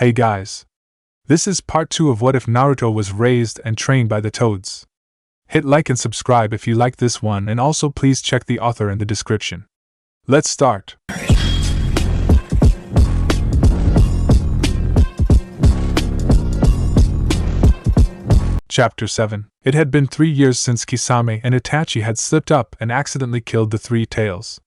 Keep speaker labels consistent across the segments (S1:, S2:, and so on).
S1: Hey guys. This is part 2 of What If Naruto Was Raised and Trained by the Toads. Hit like and subscribe if you like this one, and also please check the author in the description. Let's start. Chapter 7. It had been 3 years since Kisame and Itachi had slipped up and accidentally killed the Three Tails.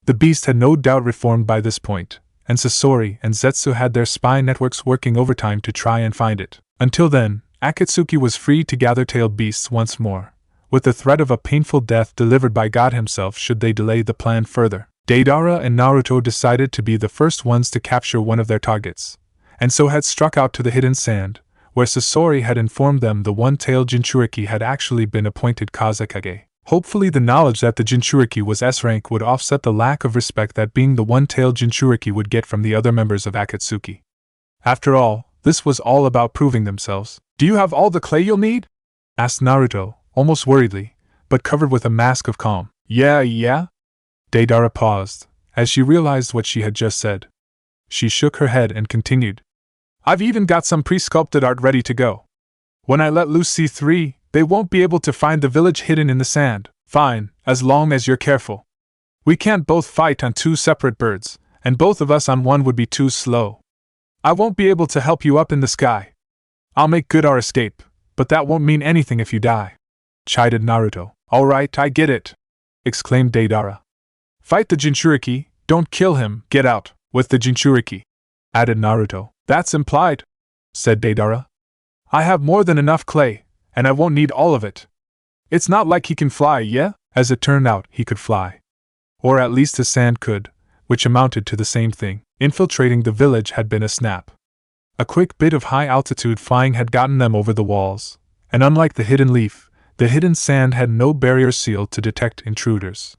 S1: The beast had no doubt reformed by this point, and Sasori and Zetsu had their spy networks working overtime to try and find it. Until then, Akatsuki was free to gather tailed beasts once more, with the threat of a painful death delivered by God himself should they delay the plan further. Deidara and Naruto decided to be the first ones to capture one of their targets, and so had struck out to the hidden sand, where Sasori had informed them the one-tailed jinchuriki had actually been appointed Kazekage. Hopefully the knowledge that the jinchuriki was S-rank would offset the lack of respect that being the one-tailed jinchuriki would get from the other members of Akatsuki. After all, this was all about proving themselves. "Do you have all the clay you'll need?" asked Naruto, almost worriedly, but covered with a mask of calm. Yeah. Deidara paused, as she realized what she had just said. She shook her head and continued. "I've even got some pre-sculpted art ready to go. When I let loose C3, they won't be able to find the village hidden in the sand. Fine, as long as you're careful. We can't both fight on two separate birds, and both of us on one would be too slow. I won't be able to help you up in the sky. I'll make good our escape, but that won't mean anything if you die," chided Naruto. "Alright, I get it," exclaimed Deidara. "Fight the jinchuriki, don't kill him, get out, with the jinchuriki," added Naruto. "That's implied," said Deidara. "I have more than enough clay, and I won't need all of it. It's not like he can fly, yeah?" As it turned out, he could fly. Or at least his sand could, which amounted to the same thing. Infiltrating the village had been a snap. A quick bit of high-altitude flying had gotten them over the walls, and unlike the hidden leaf, the hidden sand had no barrier seal to detect intruders.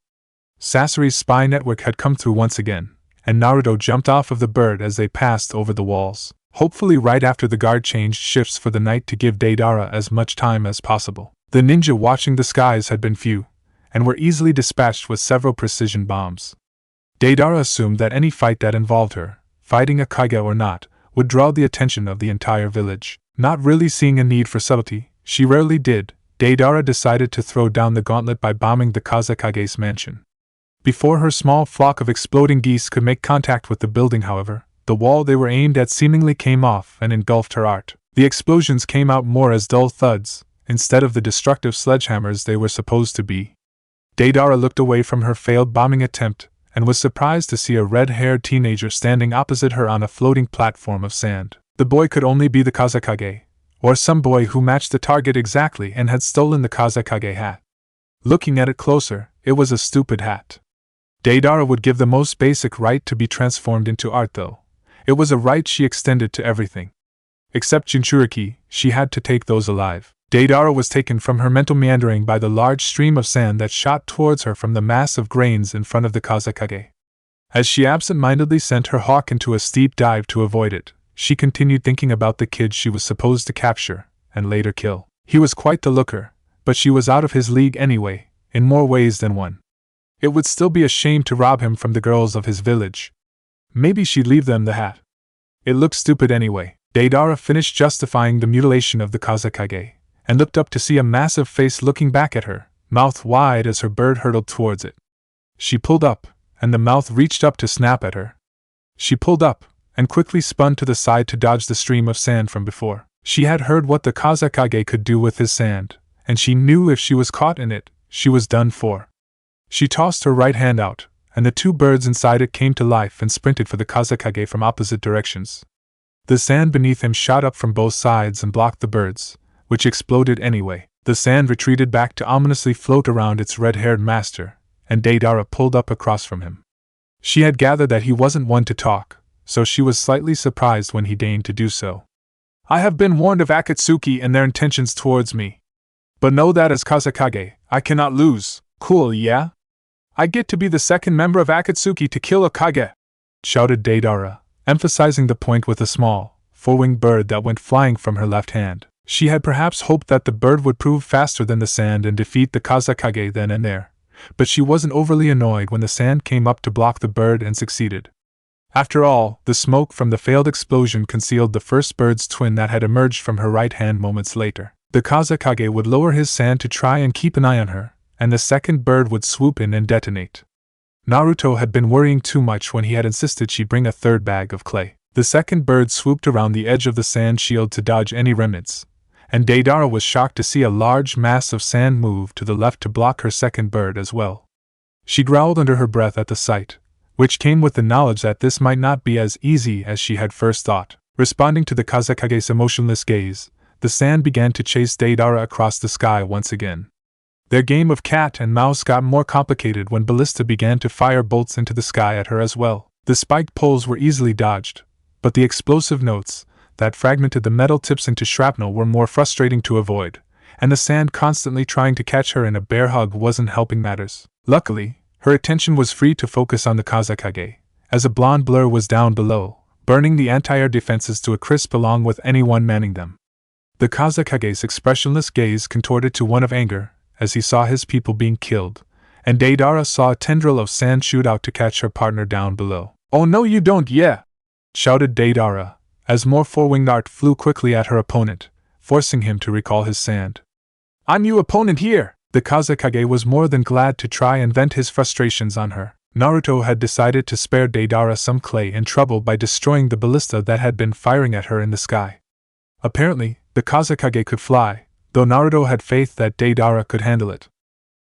S1: Sasori's spy network had come through once again, and Naruto jumped off of the bird as they passed over the walls, hopefully right after the guard changed shifts for the night to give Deidara as much time as possible. The ninja watching the skies had been few, and were easily dispatched with several precision bombs. Deidara assumed that any fight that involved her, fighting a Kage or not, would draw the attention of the entire village. Not really seeing a need for subtlety, she rarely did, Deidara decided to throw down the gauntlet by bombing the Kazekage's mansion. Before her small flock of exploding geese could make contact with the building, however, the wall they were aimed at seemingly came off and engulfed her art. The explosions came out more as dull thuds, instead of the destructive sledgehammers they were supposed to be. Deidara looked away from her failed bombing attempt, and was surprised to see a red-haired teenager standing opposite her on a floating platform of sand. The boy could only be the Kazekage, or some boy who matched the target exactly and had stolen the Kazekage hat. Looking at it closer, it was a stupid hat. Deidara would give the most basic right to be transformed into art, though. It was a right she extended to everything. Except jinchuriki, she had to take those alive. Deidara was taken from her mental meandering by the large stream of sand that shot towards her from the mass of grains in front of the Kazekage. As she absent-mindedly sent her hawk into a steep dive to avoid it, she continued thinking about the kid she was supposed to capture, and later kill. He was quite the looker, but she was out of his league anyway, in more ways than one. It would still be a shame to rob him from the girls of his village. Maybe she'd leave them the hat. It looked stupid anyway. Deidara finished justifying the mutilation of the Kazekage, and looked up to see a massive face looking back at her, mouth wide as her bird hurtled towards it. She pulled up, and the mouth reached up to snap at her. She pulled up, and quickly spun to the side to dodge the stream of sand from before. She had heard what the Kazekage could do with his sand, and she knew if she was caught in it, she was done for. She tossed her right hand out, and the two birds inside it came to life and sprinted for the Kazekage from opposite directions. The sand beneath him shot up from both sides and blocked the birds, which exploded anyway. The sand retreated back to ominously float around its red-haired master, and Deidara pulled up across from him. She had gathered that he wasn't one to talk, so she was slightly surprised when he deigned to do so. "I have been warned of Akatsuki and their intentions towards me. But know that as Kazekage, I cannot lose. Cool, yeah? I get to be the second member of Akatsuki to kill a Kage," shouted Deidara, emphasizing the point with a small, four-winged bird that went flying from her left hand. She had perhaps hoped that the bird would prove faster than the sand and defeat the Kazekage then and there, but she wasn't overly annoyed when the sand came up to block the bird and succeeded. After all, the smoke from the failed explosion concealed the first bird's twin that had emerged from her right hand moments later. The Kazekage would lower his sand to try and keep an eye on her, and the second bird would swoop in and detonate. Naruto had been worrying too much when he had insisted she bring a third bag of clay. The second bird swooped around the edge of the sand shield to dodge any remnants, and Deidara was shocked to see a large mass of sand move to the left to block her second bird as well. She growled under her breath at the sight, which came with the knowledge that this might not be as easy as she had first thought. Responding to the Kazekage's emotionless gaze, the sand began to chase Deidara across the sky once again. Their game of cat and mouse got more complicated when Ballista began to fire bolts into the sky at her as well. The spiked poles were easily dodged, but the explosive notes that fragmented the metal tips into shrapnel were more frustrating to avoid, and the sand constantly trying to catch her in a bear hug wasn't helping matters. Luckily, her attention was free to focus on the Kazekage, as a blonde blur was down below, burning the anti-air defenses to a crisp along with anyone manning them. The Kazekage's expressionless gaze contorted to one of anger as he saw his people being killed, and Deidara saw a tendril of sand shoot out to catch her partner down below. "Oh no you don't, yeah!" shouted Deidara, as more four-winged art flew quickly at her opponent, forcing him to recall his sand. "I'm your opponent here!" The Kazekage was more than glad to try and vent his frustrations on her. Naruto had decided to spare Deidara some clay and trouble by destroying the ballista that had been firing at her in the sky. Apparently, the Kazekage could fly, though Naruto had faith that Deidara could handle it.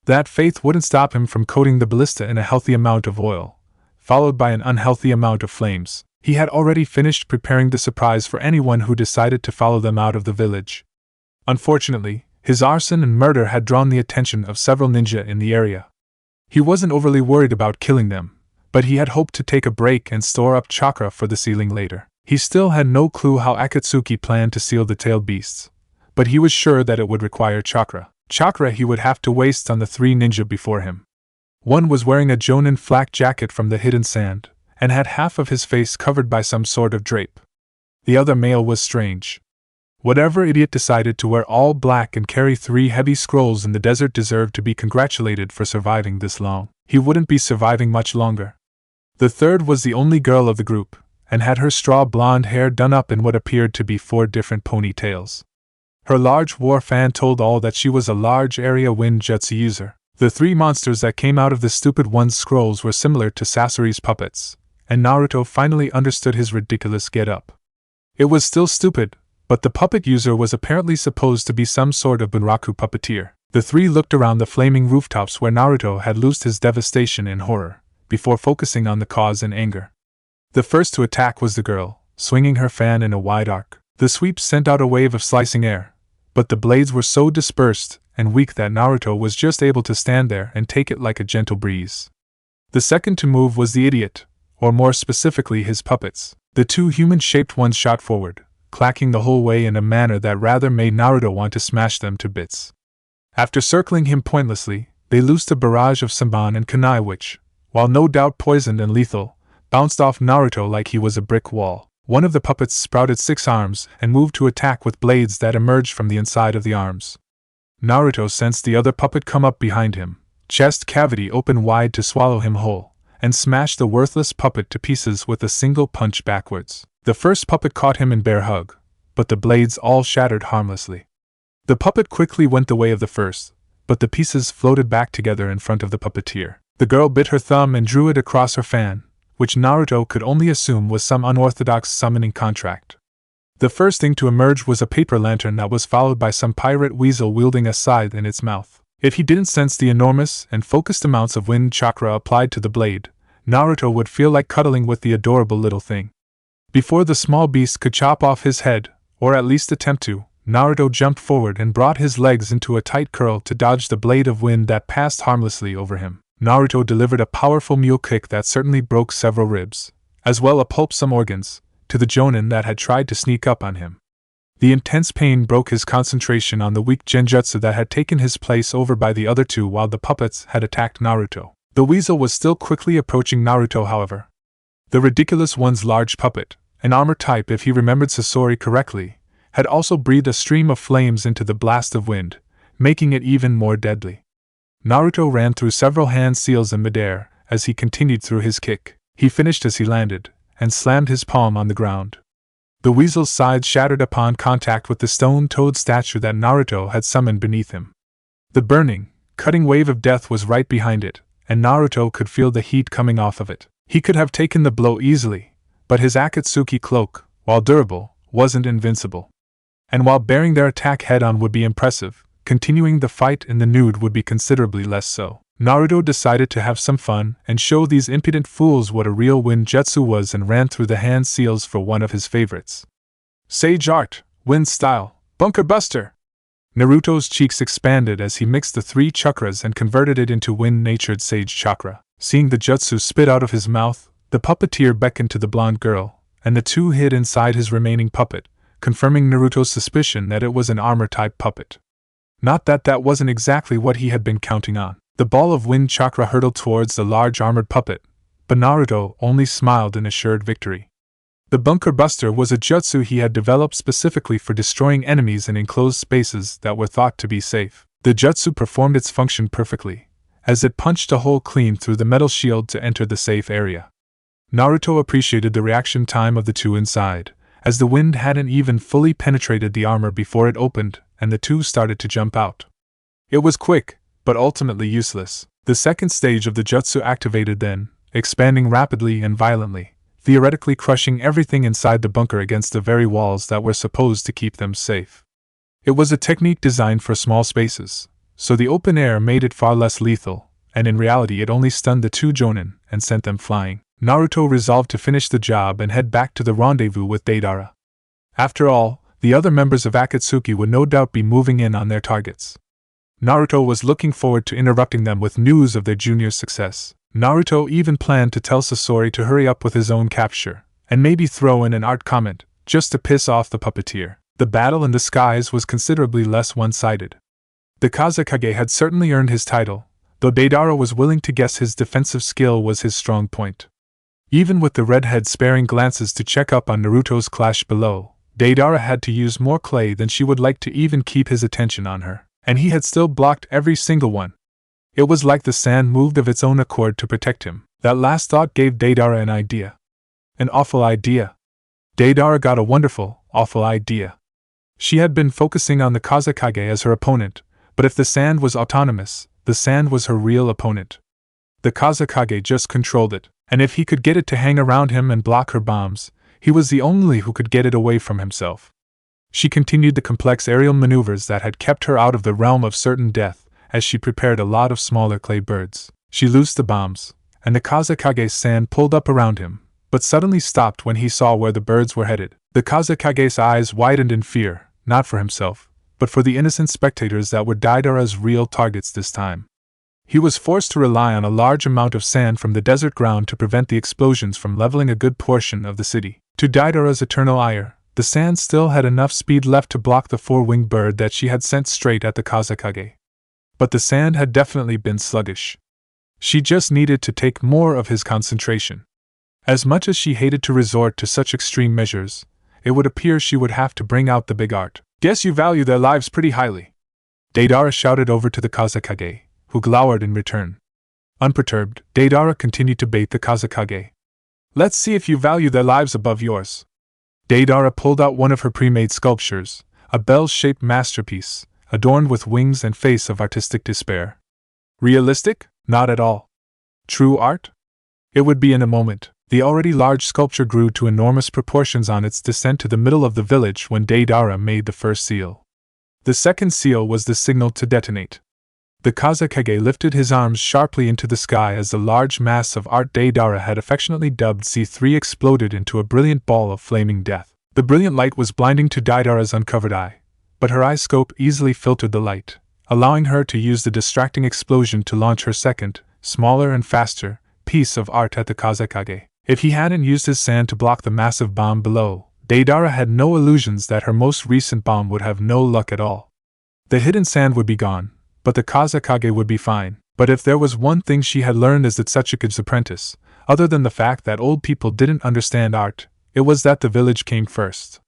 S1: That faith wouldn't stop him from coating the ballista in a healthy amount of oil, followed by an unhealthy amount of flames. He had already finished preparing the surprise for anyone who decided to follow them out of the village. Unfortunately, his arson and murder had drawn the attention of several ninja in the area. He wasn't overly worried about killing them, but he had hoped to take a break and store up chakra for the sealing later. He still had no clue how Akatsuki planned to seal the tailed beasts, but he was sure that it would require chakra. Chakra he would have to waste on the three ninja before him. One was wearing a jonin flak jacket from the hidden sand, and had half of his face covered by some sort of drape. The other male was strange. Whatever idiot decided to wear all black and carry 3 heavy scrolls in the desert deserved to be congratulated for surviving this long. He wouldn't be surviving much longer. The third was the only girl of the group, and had her straw blonde hair done up in what appeared to be 4 different ponytails. Her large war fan told all that she was a large area wind jutsu user. The 3 monsters that came out of the stupid one's scrolls were similar to Sasori's puppets, and Naruto finally understood his ridiculous get-up. It was still stupid, but the puppet user was apparently supposed to be some sort of bunraku puppeteer. The 3 looked around the flaming rooftops where Naruto had loosed his devastation in horror, before focusing on the cause in anger. The first to attack was the girl, swinging her fan in a wide arc. The sweep sent out a wave of slicing air, but the blades were so dispersed and weak that Naruto was just able to stand there and take it like a gentle breeze. The second to move was the idiot, or more specifically his puppets. The 2 human-shaped ones shot forward, clacking the whole way in a manner that rather made Naruto want to smash them to bits. After circling him pointlessly, they loosed a barrage of Senbon and Kunai which, while no doubt poisoned and lethal, bounced off Naruto like he was a brick wall. One of the puppets sprouted 6 arms and moved to attack with blades that emerged from the inside of the arms. Naruto sensed the other puppet come up behind him, chest cavity open wide to swallow him whole, and smashed the worthless puppet to pieces with a single punch backwards. The first puppet caught him in bear hug, but the blades all shattered harmlessly. The puppet quickly went the way of the first, but the pieces floated back together in front of the puppeteer. The girl bit her thumb and drew it across her fan, which Naruto could only assume was some unorthodox summoning contract. The first thing to emerge was a paper lantern that was followed by some pirate weasel wielding a scythe in its mouth. If he didn't sense the enormous and focused amounts of wind chakra applied to the blade, Naruto would feel like cuddling with the adorable little thing. Before the small beast could chop off his head, or at least attempt to, Naruto jumped forward and brought his legs into a tight curl to dodge the blade of wind that passed harmlessly over him. Naruto delivered a powerful mule kick that certainly broke several ribs, as well as pulped some organs, to the jonin that had tried to sneak up on him. The intense pain broke his concentration on the weak genjutsu that had taken his place over by the other 2 while the puppets had attacked Naruto. The weasel was still quickly approaching Naruto, however. The ridiculous one's large puppet, an armor type if he remembered Sasori correctly, had also breathed a stream of flames into the blast of wind, making it even more deadly. Naruto ran through several hand seals in midair as he continued through his kick. He finished as he landed, and slammed his palm on the ground. The weasel's sides shattered upon contact with the stone-toed statue that Naruto had summoned beneath him. The burning, cutting wave of death was right behind it, and Naruto could feel the heat coming off of it. He could have taken the blow easily, but his Akatsuki cloak, while durable, wasn't invincible. And while bearing their attack head-on would be impressive, continuing the fight in the nude would be considerably less so. Naruto decided to have some fun and show these impudent fools what a real wind jutsu was and ran through the hand seals for one of his favorites. Sage Art, Wind Style, Bunker Buster! Naruto's cheeks expanded as he mixed the 3 chakras and converted it into wind-natured Sage Chakra. Seeing the jutsu spit out of his mouth, the puppeteer beckoned to the blonde girl, and the two hid inside his remaining puppet, confirming Naruto's suspicion that it was an armor-type puppet. Not that that wasn't exactly what he had been counting on. The ball of wind chakra hurtled towards the large armored puppet, but Naruto only smiled in assured victory. The Bunker Buster was a jutsu he had developed specifically for destroying enemies in enclosed spaces that were thought to be safe. The jutsu performed its function perfectly, as it punched a hole clean through the metal shield to enter the safe area. Naruto appreciated the reaction time of the two inside, as the wind hadn't even fully penetrated the armor before it opened and the two started to jump out. It was quick, but ultimately useless. The second stage of the jutsu activated then, expanding rapidly and violently, theoretically crushing everything inside the bunker against the very walls that were supposed to keep them safe. It was a technique designed for small spaces, so the open air made it far less lethal, and in reality it only stunned the two jonin and sent them flying. Naruto resolved to finish the job and head back to the rendezvous with Deidara. After all, the other members of Akatsuki would no doubt be moving in on their targets. Naruto was looking forward to interrupting them with news of their junior's success. Naruto even planned to tell Sasori to hurry up with his own capture, and maybe throw in an art comment, just to piss off the puppeteer. The battle in the skies was considerably less one-sided. The Kazekage had certainly earned his title, though Deidara was willing to guess his defensive skill was his strong point. Even with the redhead sparing glances to check up on Naruto's clash below, Deidara had to use more clay than she would like to even keep his attention on her, and he had still blocked every single one. It was like the sand moved of its own accord to protect him. That last thought gave Deidara an idea. An awful idea. Deidara got a wonderful, awful idea. She had been focusing on the Kazekage as her opponent, but if the sand was autonomous, the sand was her real opponent. The Kazekage just controlled it, and if he could get it to hang around him and block her bombs, he was the only who could get it away from himself. She continued the complex aerial maneuvers that had kept her out of the realm of certain death, as she prepared a lot of smaller clay birds. She loosed the bombs, and the Kazekage's sand pulled up around him, but suddenly stopped when he saw where the birds were headed. The Kazekage's eyes widened in fear, not for himself, but for the innocent spectators that were Deidara's real targets this time. He was forced to rely on a large amount of sand from the desert ground to prevent the explosions from leveling a good portion of the city. To Deidara's eternal ire, the sand still had enough speed left to block the four-winged bird that she had sent straight at the Kazekage. But the sand had definitely been sluggish. She just needed to take more of his concentration. As much as she hated to resort to such extreme measures, it would appear she would have to bring out the big art. Guess you value their lives pretty highly. Deidara shouted over to the Kazekage, who glowered in return. Unperturbed, Deidara continued to bait the Kazekage. Let's see if you value their lives above yours. Deidara pulled out one of her pre-made sculptures, a bell-shaped masterpiece, adorned with wings and face of artistic despair. Realistic? Not at all. True art? It would be in a moment. The already large sculpture grew to enormous proportions on its descent to the middle of the village when Deidara made the first seal. The second seal was the signal to detonate. The Kazekage lifted his arms sharply into the sky as the large mass of art Deidara had affectionately dubbed C3 exploded into a brilliant ball of flaming death. The brilliant light was blinding to Deidara's uncovered eye, but her eye scope easily filtered the light, allowing her to use the distracting explosion to launch her second, smaller and faster, piece of art at the Kazekage. If he hadn't used his sand to block the massive bomb below, Deidara had no illusions that her most recent bomb would have no luck at all. The hidden sand would be gone, but the Kazekage would be fine. But if there was one thing she had learned as the Tsuchikage's apprentice, other than the fact that old people didn't understand art, it was that the village came first.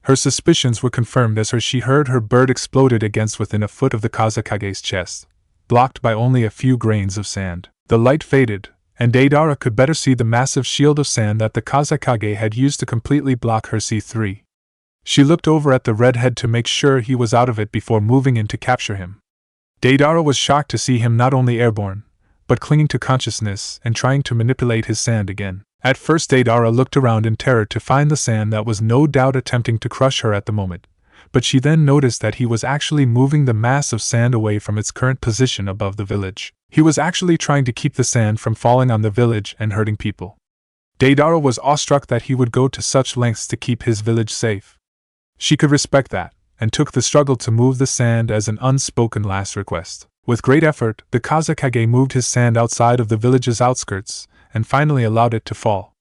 S1: Her suspicions were confirmed as she heard her bird exploded against within a foot of the Kazekage's chest, blocked by only a few grains of sand. The light faded, and Deidara could better see the massive shield of sand that the Kazekage had used to completely block her C3. She looked over at the redhead to make sure he was out of it before moving in to capture him. Deidara was shocked to see him not only airborne, but clinging to consciousness and trying to manipulate his sand again. At first Deidara looked around in terror to find the sand that was no doubt attempting to crush her at the moment, but she then noticed that he was actually moving the mass of sand away from its current position above the village. He was actually trying to keep the sand from falling on the village and hurting people. Deidara was awestruck that he would go to such lengths to keep his village safe. She could respect that, and took the struggle to move the sand as an unspoken last request. With great effort, the Kazekage moved his sand outside of the village's outskirts, and finally allowed it to fall.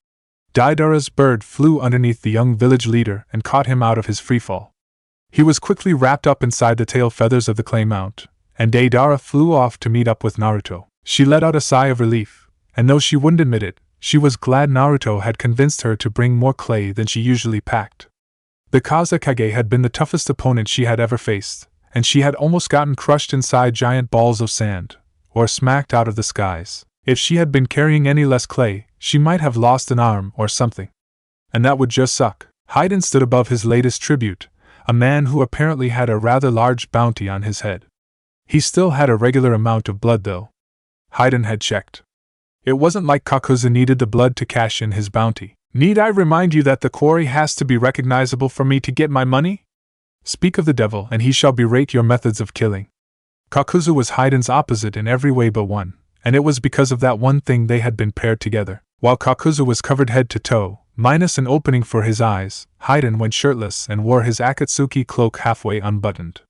S1: Deidara's bird flew underneath the young village leader and caught him out of his freefall. He was quickly wrapped up inside the tail feathers of the clay mount, and Deidara flew off to meet up with Naruto. She let out a sigh of relief, and though she wouldn't admit it, she was glad Naruto had convinced her to bring more clay than she usually packed. The Kazekage had been the toughest opponent she had ever faced, and she had almost gotten crushed inside giant balls of sand, or smacked out of the skies. If she had been carrying any less clay, she might have lost an arm or something. And that would just suck. Haydn stood above his latest tribute, a man who apparently had a rather large bounty on his head. He still had a regular amount of blood though. Haydn had checked. It wasn't like Kakuzu needed the blood to cash in his bounty. Need I remind you that the quarry has to be recognizable for me to get my money? Speak of the devil and he shall berate your methods of killing. Kakuzu was Haydn's opposite in every way but one, and it was because of that one thing they had been paired together. While Kakuzu was covered head to toe, minus an opening for his eyes, Haydn went shirtless and wore his Akatsuki cloak halfway unbuttoned.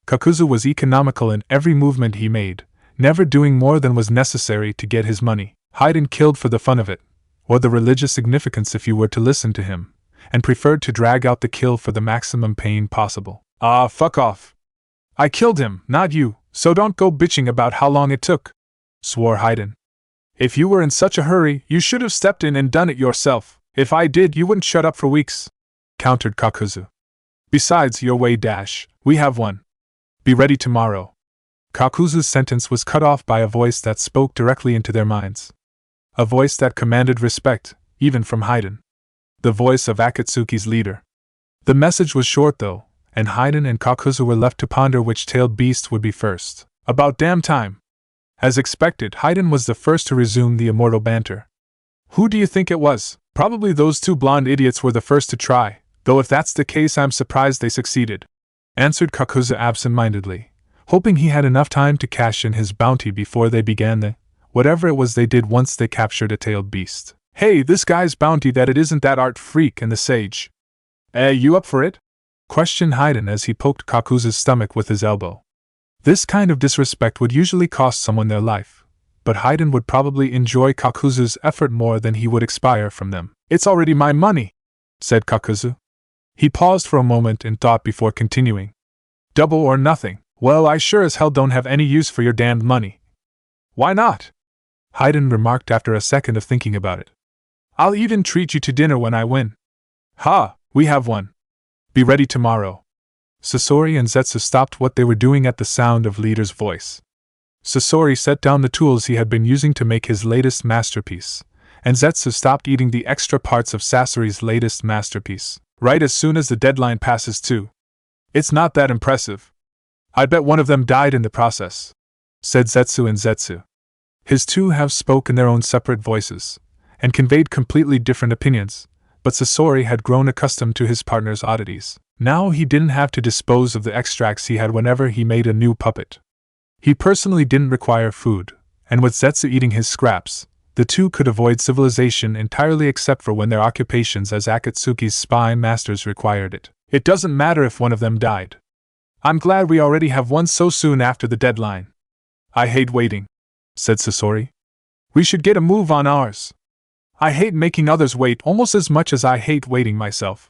S1: Kakuzu was economical in every movement he made, never doing more than was necessary to get his money. Haydn killed for the fun of it, or the religious significance if you were to listen to him, and preferred to drag out the kill for the maximum pain possible. Ah, fuck off. I killed him, not you, so don't go bitching about how long it took, swore Haydn. If you were in such a hurry, you should have stepped in and done it yourself. If I did, you wouldn't shut up for weeks, countered Kakuzu. Besides, your way dash, we have one. Be ready tomorrow. Kakuzu's sentence was cut off by a voice that spoke directly into their minds. A voice that commanded respect, even from Haydn. The voice of Akatsuki's leader. The message was short though, and Haydn and Kakuzu were left to ponder which tailed beast would be first. About damn time. As expected, Haydn was the first to resume the immortal banter. Who do you think it was? Probably those two blonde idiots were the first to try, though if that's the case I'm surprised they succeeded, answered Kakuzu absent-mindedly, hoping he had enough time to cash in his bounty before they began the whatever it was they did once they captured a tailed beast. Hey, this guy's bounty that it isn't that art freak and the sage. You up for it? Questioned Haydn as he poked Kakuzu's stomach with his elbow. This kind of disrespect would usually cost someone their life, but Haydn would probably enjoy Kakuzu's effort more than he would expire from them. It's already my money, said Kakuzu. He paused for a moment in thought before continuing. Double or nothing. Well, I sure as hell don't have any use for your damned money. Why not? Haydn remarked after a second of thinking about it. I'll even treat you to dinner when I win. Ha, we have one. Be ready tomorrow. Sasori and Zetsu stopped what they were doing at the sound of Leader's voice. Sasori set down the tools he had been using to make his latest masterpiece, and Zetsu stopped eating the extra parts of Sasori's latest masterpiece, right as soon as the deadline passes too. It's not that impressive. I bet one of them died in the process, said Zetsu and Zetsu. His two halves spoke in their own separate voices, and conveyed completely different opinions, but Sasori had grown accustomed to his partner's oddities. Now he didn't have to dispose of the extracts he had whenever he made a new puppet. He personally didn't require food, and with Zetsu eating his scraps, the two could avoid civilization entirely except for when their occupations as Akatsuki's spy masters required it. It doesn't matter if one of them died. I'm glad we already have one so soon after the deadline. I hate waiting, said Sasori. We should get a move on ours. I hate making others wait almost as much as I hate waiting myself.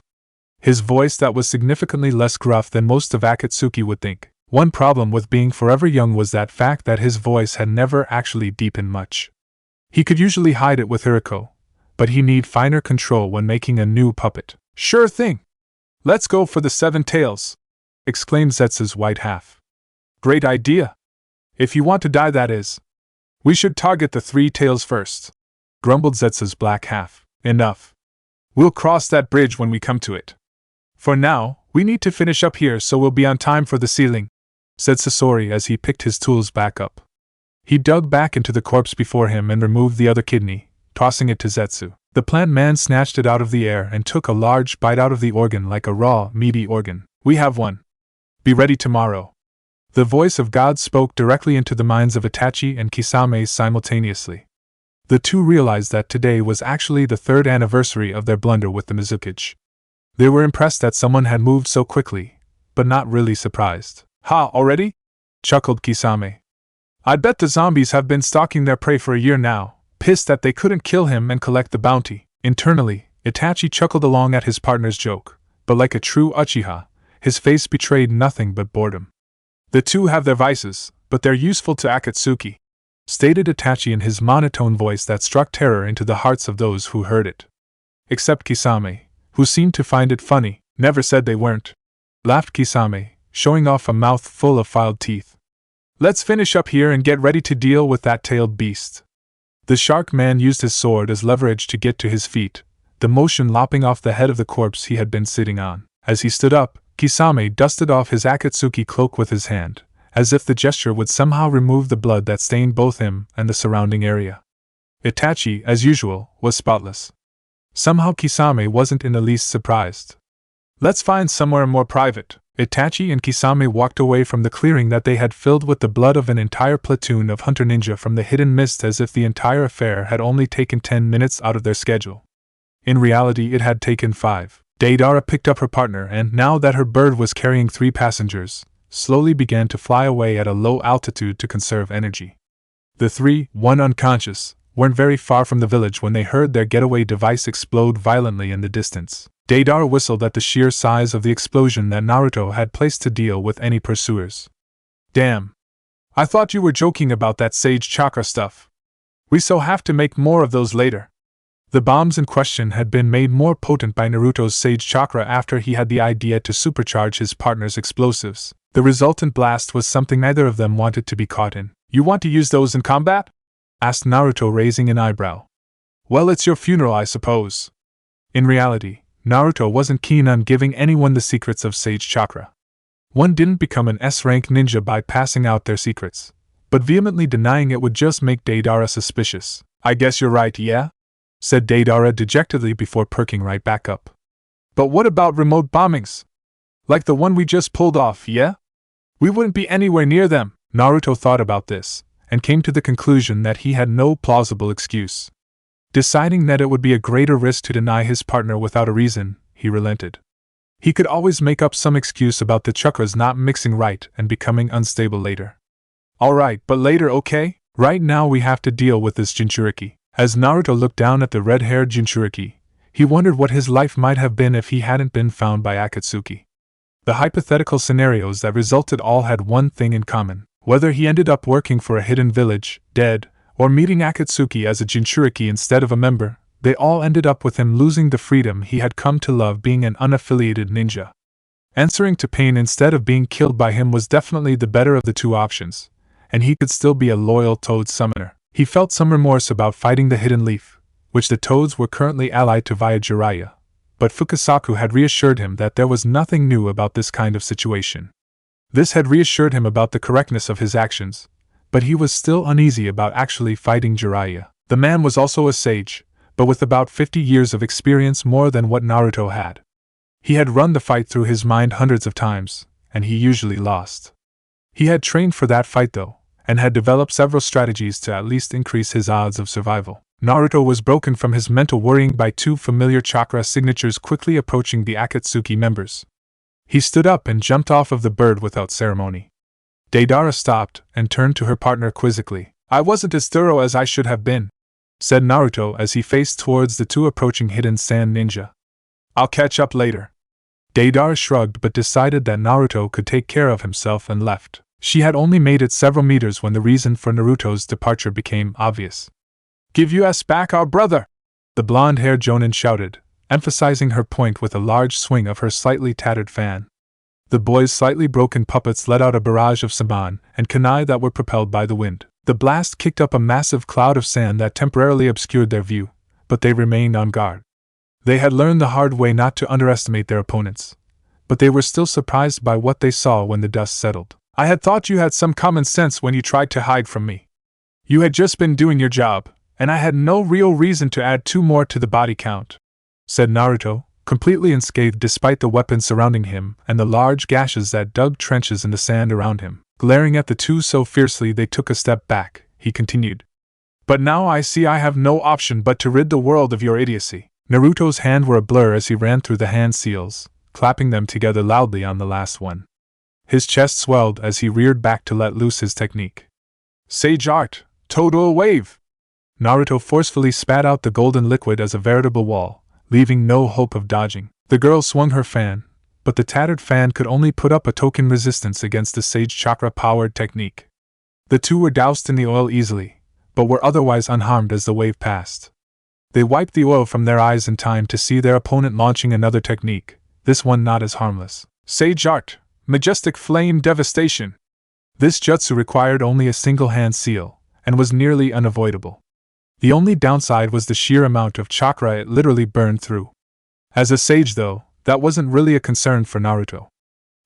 S1: His voice that was significantly less gruff than most of Akatsuki would think. One problem with being forever young was that fact that his voice had never actually deepened much. He could usually hide it with Hiriko, but he need finer control when making a new puppet. Sure thing! Let's go for the 7 tails! Exclaimed Zetsu's white half. Great idea! If you want to die, that is. We should target the 3 tails first. grumbled Zetsu's black half. Enough. We'll cross that bridge when we come to it. For now, we need to finish up here so we'll be on time for the ceiling, said Sasori as he picked his tools back up. He dug back into the corpse before him and removed the other kidney, tossing it to Zetsu. The plant man snatched it out of the air and took a large bite out of the organ like a raw, meaty organ. We have one. Be ready tomorrow. The voice of God spoke directly into the minds of Itachi and Kisame simultaneously. The two realized that today was actually the 3rd anniversary of their blunder with the Mizukage. They were impressed that someone had moved so quickly, but not really surprised. Ha, already? Chuckled Kisame. I'd bet the zombies have been stalking their prey for a year now, pissed that they couldn't kill him and collect the bounty. Internally, Itachi chuckled along at his partner's joke, but like a true Uchiha, his face betrayed nothing but boredom. The two have their vices, but they're useful to Akatsuki, stated Itachi in his monotone voice that struck terror into the hearts of those who heard it. Except Kisame, who seemed to find it funny. Never said they weren't, laughed Kisame, showing off a mouth full of filed teeth. Let's finish up here and get ready to deal with that tailed beast. The shark man used his sword as leverage to get to his feet, the motion lopping off the head of the corpse he had been sitting on. As he stood up, Kisame dusted off his Akatsuki cloak with his hand, as if the gesture would somehow remove the blood that stained both him and the surrounding area. Itachi, as usual, was spotless. Somehow Kisame wasn't in the least surprised. Let's find somewhere more private. Itachi and Kisame walked away from the clearing that they had filled with the blood of an entire platoon of hunter ninja from the hidden mist as if the entire affair had only taken 10 minutes out of their schedule. In reality it had taken 5. Deidara picked up her partner and, now that her bird was carrying 3 passengers, slowly began to fly away at a low altitude to conserve energy. The 3, one unconscious, weren't very far from the village when they heard their getaway device explode violently in the distance. Deidara whistled at the sheer size of the explosion that Naruto had placed to deal with any pursuers. Damn. I thought you were joking about that sage chakra stuff. We so have to make more of those later. The bombs in question had been made more potent by Naruto's sage chakra after he had the idea to supercharge his partner's explosives. The resultant blast was something neither of them wanted to be caught in. You want to use those in combat? Asked Naruto, raising an eyebrow. Well, it's your funeral, I suppose. In reality, Naruto wasn't keen on giving anyone the secrets of sage chakra. One didn't become an S-rank ninja by passing out their secrets, but vehemently denying it would just make Deidara suspicious. I guess you're right, yeah? Said Deidara dejectedly before perking right back up. But what about remote bombings? Like the one we just pulled off, yeah? We wouldn't be anywhere near them. Naruto thought about this, and came to the conclusion that he had no plausible excuse. Deciding that it would be a greater risk to deny his partner without a reason, he relented. He could always make up some excuse about the chakras not mixing right and becoming unstable later. Alright, but later, okay? Right now we have to deal with this jinchuriki. As Naruto looked down at the red-haired jinchuriki, he wondered what his life might have been if he hadn't been found by Akatsuki. The hypothetical scenarios that resulted all had one thing in common. Whether he ended up working for a hidden village, dead, or meeting Akatsuki as a jinchuriki instead of a member, they all ended up with him losing the freedom he had come to love, being an unaffiliated ninja. Answering to Pain instead of being killed by him was definitely the better of the two options, and he could still be a loyal Toad summoner. He felt some remorse about fighting the Hidden Leaf, which the Toads were currently allied to via Jiraiya, but Fukasaku had reassured him that there was nothing new about this kind of situation. This had reassured him about the correctness of his actions, but he was still uneasy about actually fighting Jiraiya. The man was also a sage, but with about 50 years of experience more than what Naruto had. He had run the fight through his mind hundreds of times, and he usually lost. He had trained for that fight though, and had developed several strategies to at least increase his odds of survival. Naruto was broken from his mental worrying by 2 familiar chakra signatures quickly approaching the Akatsuki members. He stood up and jumped off of the bird without ceremony. Deidara stopped and turned to her partner quizzically. I wasn't as thorough as I should have been, said Naruto as he faced towards the 2 approaching hidden sand ninja. I'll catch up later. Deidara shrugged but decided that Naruto could take care of himself and left. She had only made it several meters when the reason for Naruto's departure became obvious. Give us back our brother! The blonde-haired Jonin shouted, emphasizing her point with a large swing of her slightly tattered fan. The boy's slightly broken puppets let out a barrage of saban and kunai that were propelled by the wind. The blast kicked up a massive cloud of sand that temporarily obscured their view, but they remained on guard. They had learned the hard way not to underestimate their opponents, but they were still surprised by what they saw when the dust settled. I had thought you had some common sense when you tried to hide from me. You had just been doing your job, and I had no real reason to add 2 more to the body count, said Naruto, completely unscathed despite the weapons surrounding him and the large gashes that dug trenches in the sand around him. Glaring at the two so fiercely they took a step back, he continued. But now I see I have no option but to rid the world of your idiocy. Naruto's hands were a blur as he ran through the hand seals, clapping them together loudly on the last one. His chest swelled as he reared back to let loose his technique. Sage Art, Total Wave! Naruto forcefully spat out the golden liquid as a veritable wall, leaving no hope of dodging. The girl swung her fan, but the tattered fan could only put up a token resistance against the Sage Chakra-powered technique. The two were doused in the oil easily, but were otherwise unharmed as the wave passed. They wiped the oil from their eyes in time to see their opponent launching another technique, this one not as harmless. Sage Art, Majestic Flame Devastation! This jutsu required only a single hand seal, and was nearly unavoidable. The only downside was the sheer amount of chakra it literally burned through. As a sage, though, that wasn't really a concern for Naruto.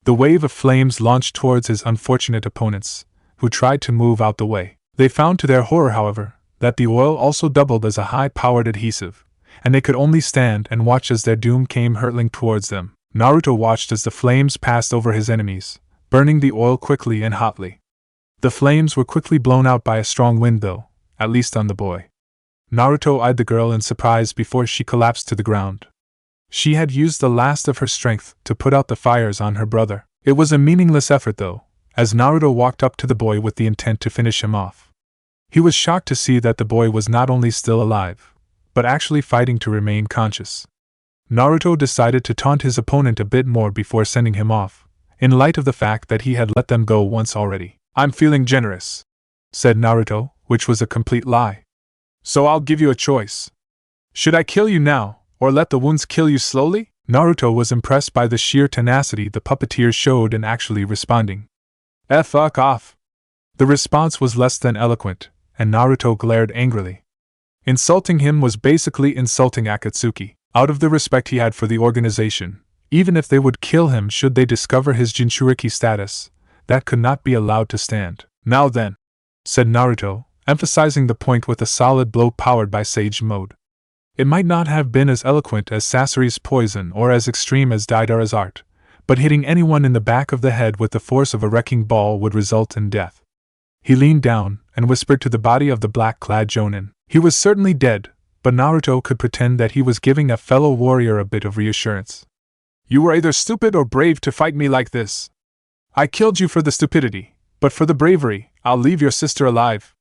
S1: The wave of flames launched towards his unfortunate opponents, who tried to move out the way. They found to their horror, however, that the oil also doubled as a high-powered adhesive, and they could only stand and watch as their doom came hurtling towards them. Naruto watched as the flames passed over his enemies, burning the oil quickly and hotly. The flames were quickly blown out by a strong wind, though, at least on the boy. Naruto eyed the girl in surprise before she collapsed to the ground. She had used the last of her strength to put out the fires on her brother. It was a meaningless effort, though, as Naruto walked up to the boy with the intent to finish him off. He was shocked to see that the boy was not only still alive, but actually fighting to remain conscious. Naruto decided to taunt his opponent a bit more before sending him off, in light of the fact that he had let them go once already. I'm feeling generous, said Naruto, which was a complete lie. So I'll give you a choice. Should I kill you now, or let the wounds kill you slowly? Naruto was impressed by the sheer tenacity the puppeteer showed in actually responding. Fuck off. The response was less than eloquent, and Naruto glared angrily. Insulting him was basically insulting Akatsuki, out of the respect he had for the organization. Even if they would kill him should they discover his jinchuriki status, that could not be allowed to stand. Now then, said Naruto, emphasizing the point with a solid blow powered by Sage Mode. It might not have been as eloquent as Sasori's poison or as extreme as Deidara's art, but hitting anyone in the back of the head with the force of a wrecking ball would result in death. He leaned down and whispered to the body of the black-clad Jonin. He was certainly dead, but Naruto could pretend that he was giving a fellow warrior a bit of reassurance. You were either stupid or brave to fight me like this. I killed you for the stupidity, but for the bravery, I'll leave your sister alive.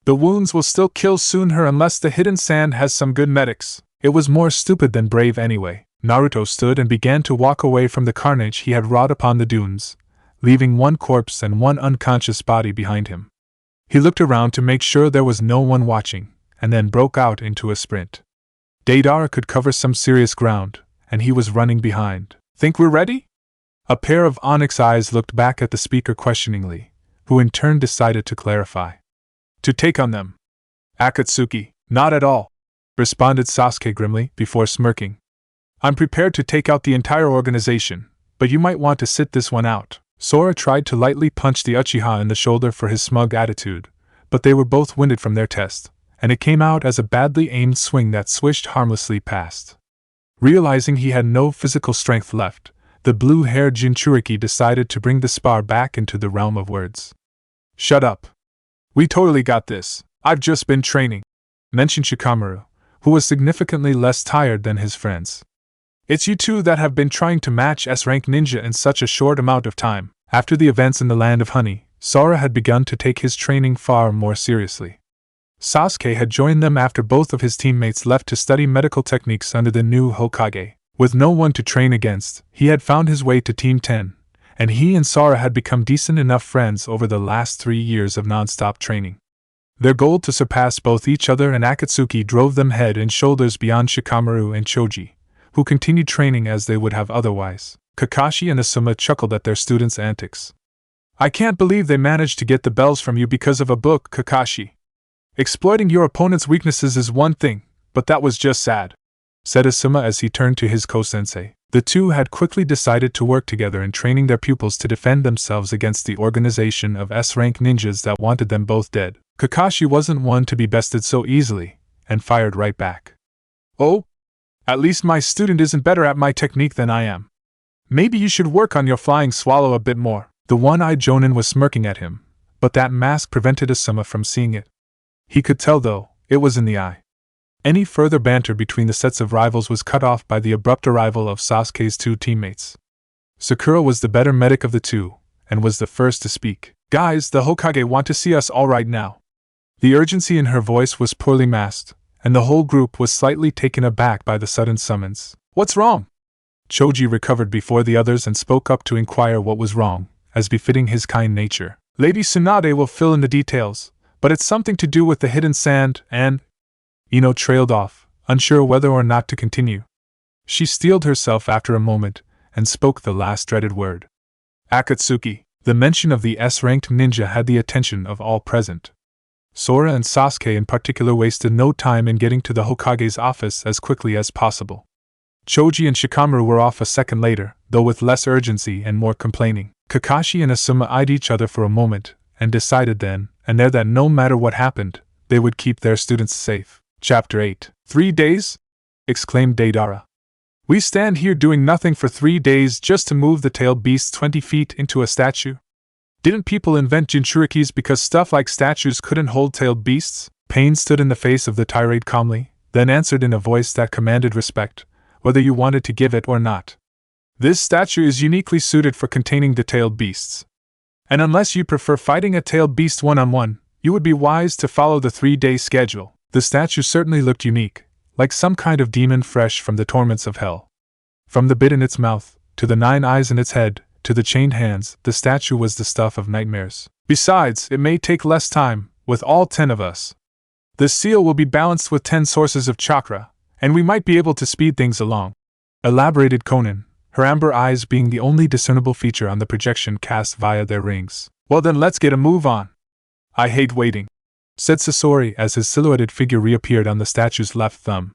S1: The wounds will still kill sooner unless the hidden sand has some good medics. It was more stupid than brave anyway. Naruto stood and began to walk away from the carnage he had wrought upon the dunes, leaving one corpse and one unconscious body behind him. He looked around to make sure there was no one watching, and then broke out into a sprint. Deidara could cover some serious ground, and he was running behind. Think we're ready? A pair of onyx eyes looked back at the speaker questioningly, who in turn decided to clarify. To take on them. Akatsuki, not at all, responded Sasuke grimly, before smirking. I'm prepared to take out the entire organization, but you might want to sit this one out. Sora tried to lightly punch the Uchiha in the shoulder for his smug attitude, but they were both winded from their test, and it came out as a badly aimed swing that swished harmlessly past. Realizing he had no physical strength left, the blue-haired Jinchuriki decided to bring the spar back into the realm of words. Shut up. We totally got this. I've just been training, mentioned Shikamaru, who was significantly less tired than his friends. It's you two that have been trying to match S-rank ninja in such a short amount of time. After the events in the Land of Honey, Sora had begun to take his training far more seriously. Sasuke had joined them after both of his teammates left to study medical techniques under the new Hokage. With no one to train against, he had found his way to Team 10, and he and Sora had become decent enough friends over the last 3 years of non-stop training. Their goal to surpass both each other and Akatsuki drove them head and shoulders beyond Shikamaru and Choji, who continued training as they would have otherwise. Kakashi and Asuma chuckled at their students' antics. I can't believe they managed to get the bells from you because of a book, Kakashi. Exploiting your opponent's weaknesses is one thing, but that was just sad," said Asuma as he turned to his ko-sensei. The two had quickly decided to work together in training their pupils to defend themselves against the organization of S-rank ninjas that wanted them both dead. Kakashi wasn't one to be bested so easily, and fired right back. "Oh? At least my student isn't better at my technique than I am. Maybe you should work on your flying swallow a bit more." The one-eyed Jonin was smirking at him, but that mask prevented Asuma from seeing it. He could tell, though, it was in the eye. Any further banter between the sets of rivals was cut off by the abrupt arrival of Sasuke's two teammates. Sakura was the better medic of the two, and was the first to speak. "Guys, the Hokage want to see us all right now." The urgency in her voice was poorly masked, and the whole group was slightly taken aback by the sudden summons. "What's wrong?" Choji recovered before the others and spoke up to inquire what was wrong, as befitting his kind nature. "Lady Tsunade will fill in the details, but it's something to do with the hidden sand and—" Ino trailed off, unsure whether or not to continue. She steeled herself after a moment, and spoke the last dreaded word. "Akatsuki." The mention of the S-ranked ninja had the attention of all present. Sora and Sasuke in particular wasted no time in getting to the Hokage's office as quickly as possible. Choji and Shikamaru were off a second later, though with less urgency and more complaining. Kakashi and Asuma eyed each other for a moment, and decided then and there that no matter what happened, they would keep their students safe. Chapter 8. 3 days? Exclaimed Deidara. We stand here doing nothing for 3 days just to move the tailed beast 20 feet into a statue? Didn't people invent jinchurikis because stuff like statues couldn't hold tailed beasts? Pain stood in the face of the tirade calmly, then answered in a voice that commanded respect, whether you wanted to give it or not. This statue is uniquely suited for containing the tailed beasts. And unless you prefer fighting a tailed beast one-on-one, you would be wise to follow the 3-day schedule. The statue certainly looked unique, like some kind of demon fresh from the torments of hell. From the bit in its mouth, to the 9 eyes in its head, to the chained hands, the statue was the stuff of nightmares. Besides, it may take less time, with all 10 of us. The seal will be balanced with 10 sources of chakra, and we might be able to speed things along, elaborated Conan, her amber eyes being the only discernible feature on the projection cast via their rings. Well then, let's get a move on. I hate waiting, said Sasori as his silhouetted figure reappeared on the statue's left thumb.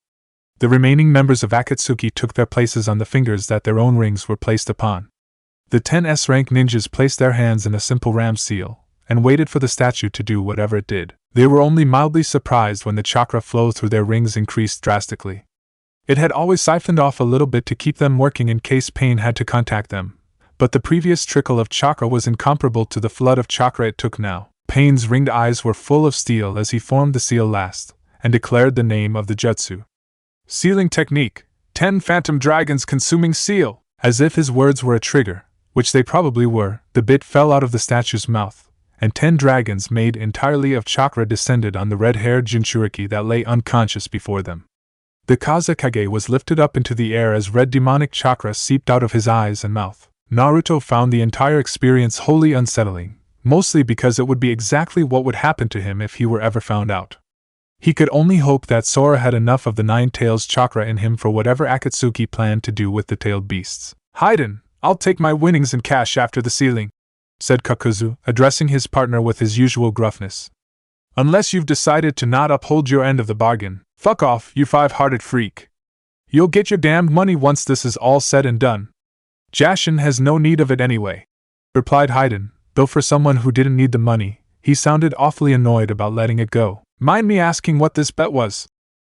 S1: The remaining members of Akatsuki took their places on the fingers that their own rings were placed upon. The 10 S-rank ninjas placed their hands in a simple ram seal, and waited for the statue to do whatever it did. They were only mildly surprised when the chakra flow through their rings increased drastically. It had always siphoned off a little bit to keep them working in case pain had to contact them, but the previous trickle of chakra was incomparable to the flood of chakra it took now. Pain's ringed eyes were full of steel as he formed the seal last, and declared the name of the jutsu. Sealing technique, 10 phantom dragons consuming seal. As if his words were a trigger, which they probably were, the bit fell out of the statue's mouth, and 10 dragons made entirely of chakra descended on the red-haired jinchuriki that lay unconscious before them. The Kazekage was lifted up into the air as red demonic chakra seeped out of his eyes and mouth. Naruto found the entire experience wholly unsettling, mostly because it would be exactly what would happen to him if he were ever found out. He could only hope that Sora had enough of the 9 tails chakra in him for whatever Akatsuki planned to do with the tailed beasts. Haiden, I'll take my winnings in cash after the sealing, said Kakuzu, addressing his partner with his usual gruffness. Unless you've decided to not uphold your end of the bargain, fuck off, you 5-hearted freak. You'll get your damned money once this is all said and done. Jashin has no need of it anyway, replied Haiden, though for someone who didn't need the money, he sounded awfully annoyed about letting it go. Mind me asking what this bet was?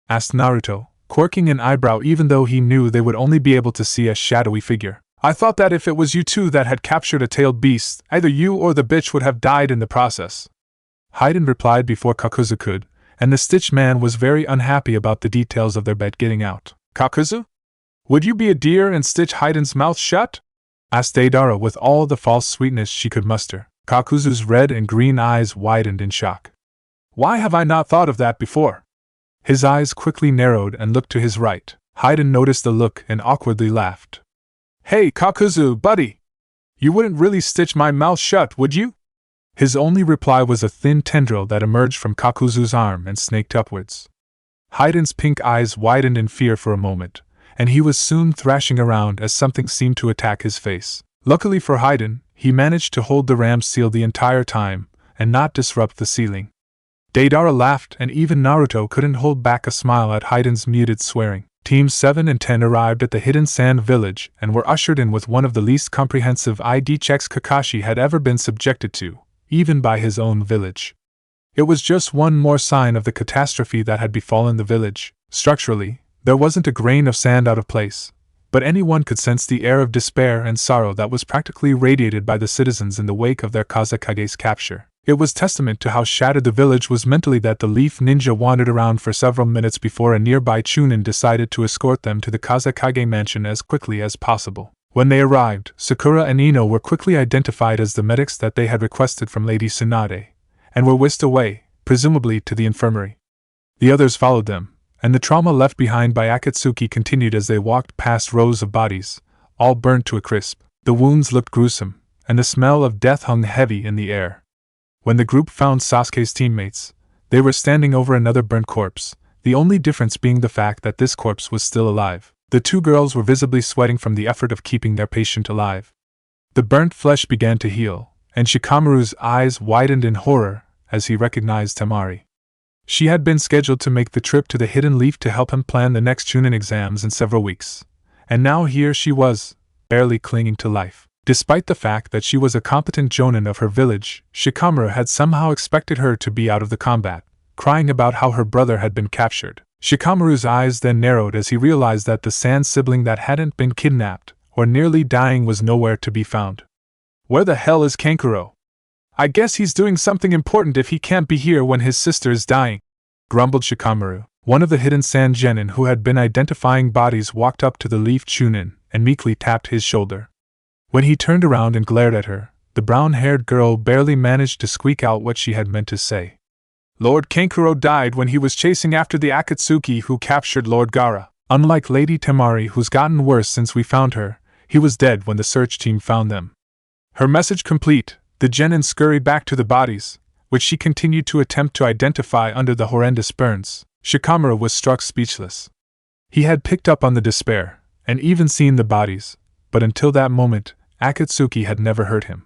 S1: Asked Naruto, quirking an eyebrow even though he knew they would only be able to see a shadowy figure. I thought that if it was you two that had captured a tailed beast, either you or the bitch would have died in the process. Haiden replied before Kakuzu could, and the Stitch Man was very unhappy about the details of their bet getting out. Kakuzu? Would you be a dear and stitch Haiden's mouth shut? Asked Deidara with all the false sweetness she could muster. Kakuzu's red and green eyes widened in shock. Why have I not thought of that before? His eyes quickly narrowed and looked to his right. Haiden noticed the look and awkwardly laughed. Hey, Kakuzu, buddy! You wouldn't really stitch my mouth shut, would you? His only reply was a thin tendril that emerged from Kakuzu's arm and snaked upwards. Haiden's pink eyes widened in fear for a moment, and he was soon thrashing around as something seemed to attack his face. Luckily for Haiden, he managed to hold the ram's seal the entire time and not disrupt the ceiling. Deidara laughed, and even Naruto couldn't hold back a smile at Haiden's muted swearing. Teams 7 and 10 arrived at the Hidden Sand Village and were ushered in with one of the least comprehensive ID checks Kakashi had ever been subjected to, even by his own village. It was just one more sign of the catastrophe that had befallen the village. Structurally, there wasn't a grain of sand out of place, but anyone could sense the air of despair and sorrow that was practically radiated by the citizens in the wake of their Kazekage's capture. It was testament to how shattered the village was mentally that the Leaf Ninja wandered around for several minutes before a nearby Chunin decided to escort them to the Kazekage mansion as quickly as possible. When they arrived, Sakura and Ino were quickly identified as the medics that they had requested from Lady Tsunade, and were whisked away, presumably to the infirmary. The others followed them, and the trauma left behind by Akatsuki continued as they walked past rows of bodies, all burnt to a crisp. The wounds looked gruesome, and the smell of death hung heavy in the air. When the group found Sasuke's teammates, they were standing over another burnt corpse, the only difference being the fact that this corpse was still alive. The two girls were visibly sweating from the effort of keeping their patient alive. The burnt flesh began to heal, and Shikamaru's eyes widened in horror as he recognized Temari. She had been scheduled to make the trip to the Hidden Leaf to help him plan the next Chunin exams in several weeks, and now here she was, barely clinging to life. Despite the fact that she was a competent jonin of her village, Shikamaru had somehow expected her to be out of the combat, crying about how her brother had been captured. Shikamaru's eyes then narrowed as he realized that the Sand sibling that hadn't been kidnapped or nearly dying was nowhere to be found. Where the hell is Kankuro? I guess he's doing something important if he can't be here when his sister is dying, grumbled Shikamaru. One of the Hidden Sand genin who had been identifying bodies walked up to the Leaf Chunin and meekly tapped his shoulder. When he turned around and glared at her, the brown-haired girl barely managed to squeak out what she had meant to say. Lord Kankuro died when he was chasing after the Akatsuki who captured Lord Gaara. Unlike Lady Temari, who's gotten worse since we found her, he was dead when the search team found them. Her message complete, the genin scurried back to the bodies, which she continued to attempt to identify under the horrendous burns. Shikamaru was struck speechless. He had picked up on the despair, and even seen the bodies, but until that moment, Akatsuki had never hurt him.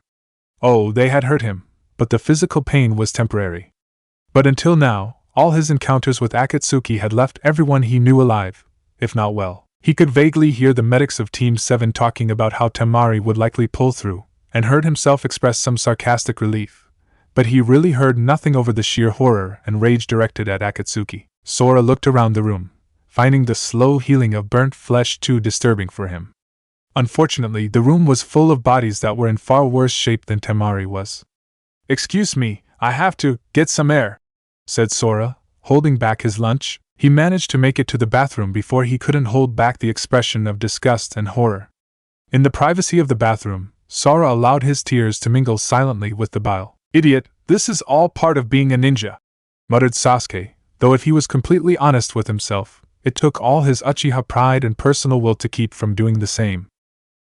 S1: Oh, they had hurt him, but the physical pain was temporary. But until now, all his encounters with Akatsuki had left everyone he knew alive, if not well. He could vaguely hear the medics of Team 7 talking about how Temari would likely pull through, and heard himself express some sarcastic relief. But he really heard nothing over the sheer horror and rage directed at Akatsuki. Sora looked around the room, finding the slow healing of burnt flesh too disturbing for him. Unfortunately, the room was full of bodies that were in far worse shape than Temari was. "Excuse me, I have to get some air," said Sora, holding back his lunch. He managed to make it to the bathroom before he couldn't hold back the expression of disgust and horror. In the privacy of the bathroom, Sora allowed his tears to mingle silently with the bile. "Idiot, this is all part of being a ninja," muttered Sasuke, though if he was completely honest with himself, it took all his Uchiha pride and personal will to keep from doing the same.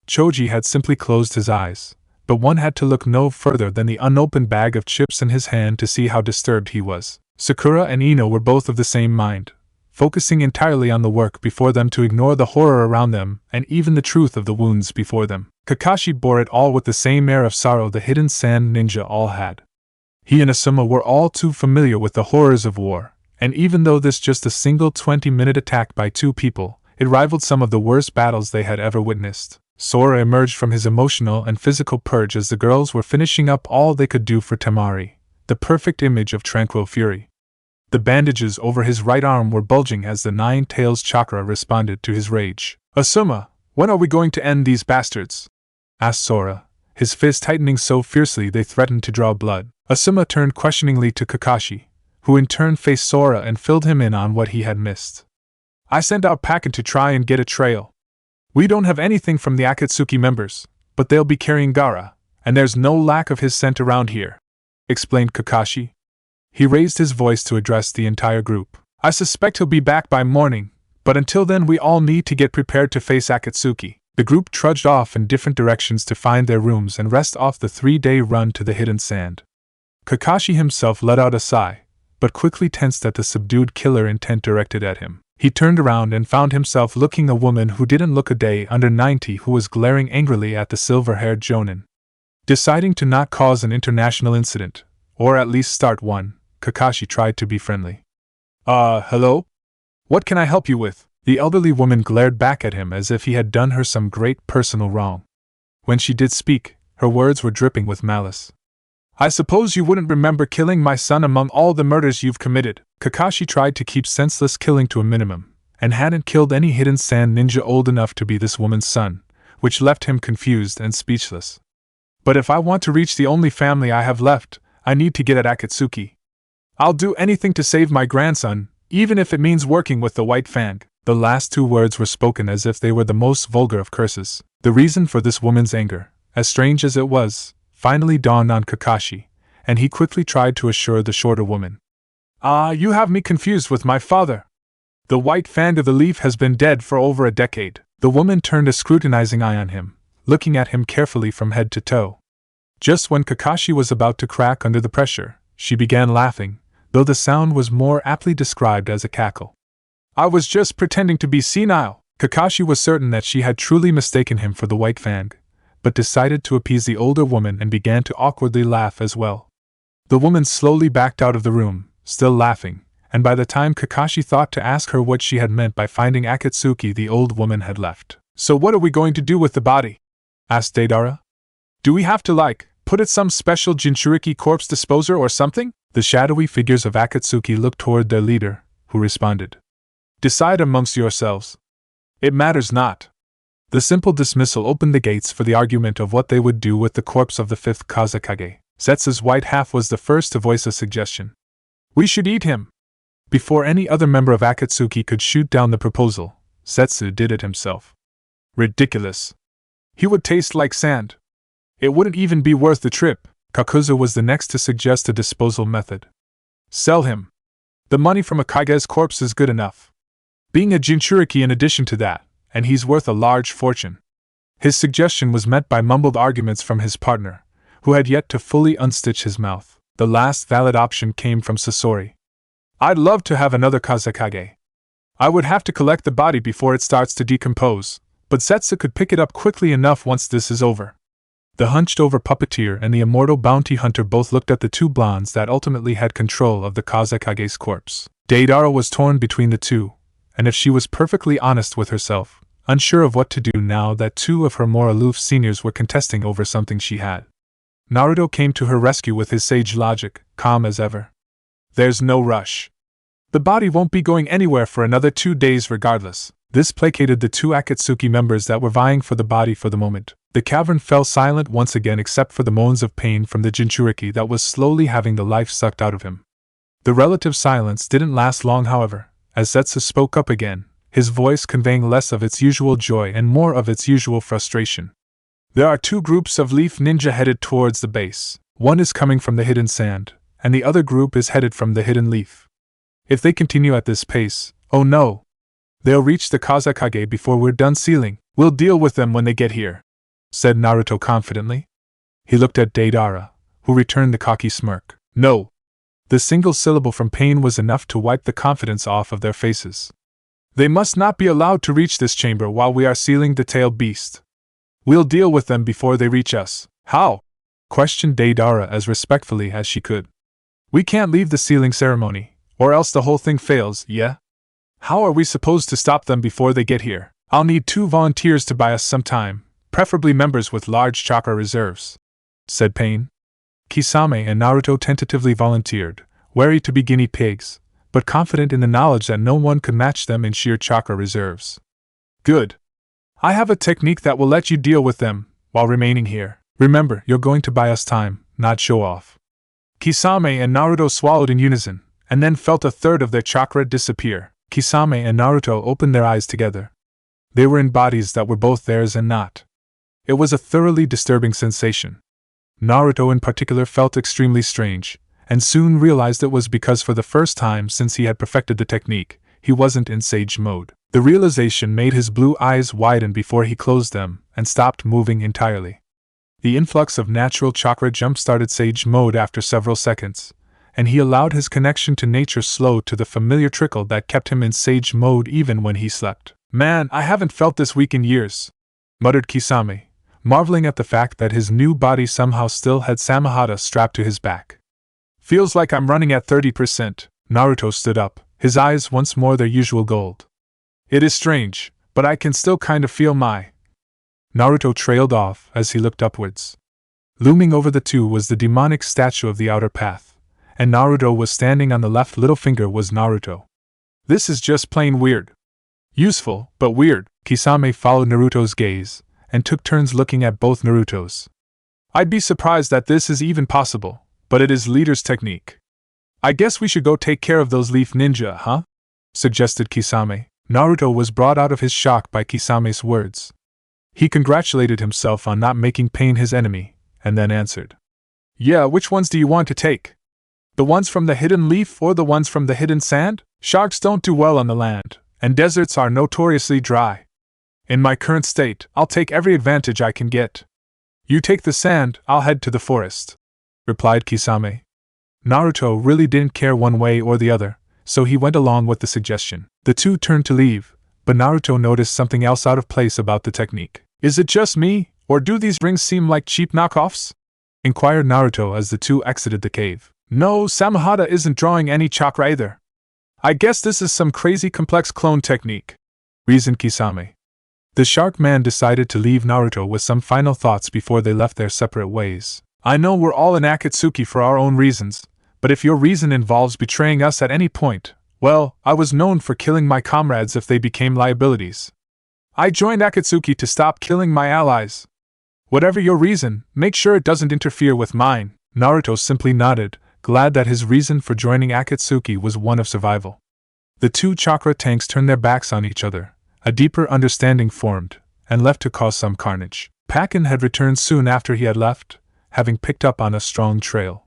S1: Choji had simply closed his eyes, but one had to look no further than the unopened bag of chips in his hand to see how disturbed he was. Sakura and Ino were both of the same mind, focusing entirely on the work before them to ignore the horror around them and even the truth of the wounds before them. Kakashi bore it all with the same air of sorrow the Hidden Sand ninja all had. He and Asuma were all too familiar with the horrors of war, and even though this just a single 20-minute attack by two people, it rivaled some of the worst battles they had ever witnessed. Sora emerged from his emotional and physical purge as the girls were finishing up all they could do for Temari, the perfect image of tranquil fury. The bandages over his right arm were bulging as the Nine Tails chakra responded to his rage. "Asuma, when are we going to end these bastards?" asked Sora, his fist tightening so fiercely they threatened to draw blood. Asuma turned questioningly to Kakashi, who in turn faced Sora and filled him in on what he had missed. "I sent out Pakken to try and get a trail. We don't have anything from the Akatsuki members, but they'll be carrying Gaara, and there's no lack of his scent around here," explained Kakashi. He raised his voice to address the entire group. "I suspect he'll be back by morning, but until then we all need to get prepared to face Akatsuki." The group trudged off in different directions to find their rooms and rest off the 3-day run to the Hidden Sand. Kakashi himself let out a sigh, but quickly tensed at the subdued killer intent directed at him. He turned around and found himself looking a woman who didn't look a day under 90 who was glaring angrily at the silver-haired jonin. Deciding to not cause an international incident, or at least start one, Kakashi tried to be friendly. Hello? What can I help you with? The elderly woman glared back at him as if he had done her some great personal wrong. When she did speak, her words were dripping with malice. I suppose you wouldn't remember killing my son among all the murders you've committed. Kakashi tried to keep senseless killing to a minimum, and hadn't killed any hidden sand ninja old enough to be this woman's son, which left him confused and speechless. But if I want to reach the only family I have left, I need to get at Akatsuki. I'll do anything to save my grandson, even if it means working with the White Fang. The last two words were spoken as if they were the most vulgar of curses. The reason for this woman's anger, as strange as it was, finally dawned on Kakashi, and he quickly tried to assure the shorter woman. You have me confused with my father. The White Fang of the Leaf has been dead for over a decade. The woman turned a scrutinizing eye on him, looking at him carefully from head to toe. Just when Kakashi was about to crack under the pressure, she began laughing, though the sound was more aptly described as a cackle. I was just pretending to be senile. Kakashi was certain that she had truly mistaken him for the White Fang, but decided to appease the older woman and began to awkwardly laugh as well. The woman slowly backed out of the room, still laughing, and by the time Kakashi thought to ask her what she had meant by finding Akatsuki, the old woman had left. So what are we going to do with the body? Asked Deidara. Do we have to, put it some special jinchuriki corpse disposer or something? The shadowy figures of Akatsuki looked toward their leader, who responded. Decide amongst yourselves. It matters not. The simple dismissal opened the gates for the argument of what they would do with the corpse of the fifth Kazekage. Zetsu's white half was the first to voice a suggestion. We should eat him. Before any other member of Akatsuki could shoot down the proposal, Zetsu did it himself. Ridiculous. He would taste like sand. It wouldn't even be worth the trip. Kakuzu was the next to suggest a disposal method. Sell him. The money from a Kage's corpse is good enough. Being a jinchuriki in addition to that, and he's worth a large fortune. His suggestion was met by mumbled arguments from his partner, who had yet to fully unstitch his mouth. The last valid option came from Sasori. I'd love to have another Kazekage. I would have to collect the body before it starts to decompose, but Zetsu could pick it up quickly enough once this is over. The hunched-over puppeteer and the immortal bounty hunter both looked at the two blondes that ultimately had control of the Kazekage's corpse. Deidara was torn between the two, and if she was perfectly honest with herself, unsure of what to do now that two of her more aloof seniors were contesting over something she had. Naruto came to her rescue with his sage logic, calm as ever. There's no rush. The body won't be going anywhere for another 2 days regardless. This placated the two Akatsuki members that were vying for the body for the moment. The cavern fell silent once again except for the moans of pain from the jinchuriki that was slowly having the life sucked out of him. The relative silence didn't last long, however, as Zetsu spoke up again, his voice conveying less of its usual joy and more of its usual frustration. There are two groups of leaf ninja headed towards the base. One is coming from the hidden sand, and the other group is headed from the hidden leaf. If they continue at this pace, oh no! They'll reach the Kazekage before we're done sealing. We'll deal with them when they get here, said Naruto confidently. He looked at Deidara, who returned the cocky smirk. No! The single syllable from pain was enough to wipe the confidence off of their faces. They must not be allowed to reach this chamber while we are sealing the tailed beast. We'll deal with them before they reach us. How? Questioned Deidara as respectfully as she could. We can't leave the sealing ceremony, or else the whole thing fails, yeah? How are we supposed to stop them before they get here? I'll need 2 volunteers to buy us some time, preferably members with large chakra reserves, said Pain. Kisame and Naruto tentatively volunteered, wary to be guinea pigs, but confident in the knowledge that no one could match them in sheer chakra reserves. Good. I have a technique that will let you deal with them while remaining here. Remember, you're going to buy us time, not show off. Kisame and Naruto swallowed in unison, and then felt a third of their chakra disappear. Kisame and Naruto opened their eyes together. They were in bodies that were both theirs and not. It was a thoroughly disturbing sensation. Naruto in particular felt extremely strange, and soon realized it was because for the first time since he had perfected the technique, he wasn't in sage mode. The realization made his blue eyes widen before he closed them and stopped moving entirely. The influx of natural chakra jump-started sage mode after several seconds, and he allowed his connection to nature slow to the familiar trickle that kept him in sage mode even when he slept. Man, I haven't felt this weak in years, muttered Kisame, marveling at the fact that his new body somehow still had Samahata strapped to his back. Feels like I'm running at 30%. Naruto stood up, his eyes once more their usual gold. It is strange, but I can still kind of feel my... Naruto trailed off as he looked upwards. Looming over the two was the demonic statue of the outer path, and Naruto was standing on the left. Little finger was Naruto. This is just plain weird. Useful, but weird. Kisame followed Naruto's gaze, and took turns looking at both Narutos. I'd be surprised that this is even possible, but it is leader's technique. I guess we should go take care of those leaf ninja, huh? Suggested Kisame. Naruto was brought out of his shock by Kisame's words. He congratulated himself on not making pain his enemy, and then answered. Yeah, which ones do you want to take? The ones from the hidden leaf or the ones from the hidden sand? Sharks don't do well on the land, and deserts are notoriously dry. In my current state, I'll take every advantage I can get. You take the sand, I'll head to the forest, replied Kisame. Naruto really didn't care one way or the other, so he went along with the suggestion. The two turned to leave, but Naruto noticed something else out of place about the technique. Is it just me, or do these rings seem like cheap knockoffs? Inquired Naruto as the two exited the cave. No, Samahata isn't drawing any chakra either. I guess this is some crazy complex clone technique, reasoned Kisame. The shark man decided to leave Naruto with some final thoughts before they left their separate ways. I know we're all in Akatsuki for our own reasons, but if your reason involves betraying us at any point, well, I was known for killing my comrades if they became liabilities. I joined Akatsuki to stop killing my allies. Whatever your reason, make sure it doesn't interfere with mine. Naruto simply nodded, glad that his reason for joining Akatsuki was one of survival. The two chakra tanks turned their backs on each other, a deeper understanding formed, and left to cause some carnage. Pakken had returned soon after he had left, having picked up on a strong trail.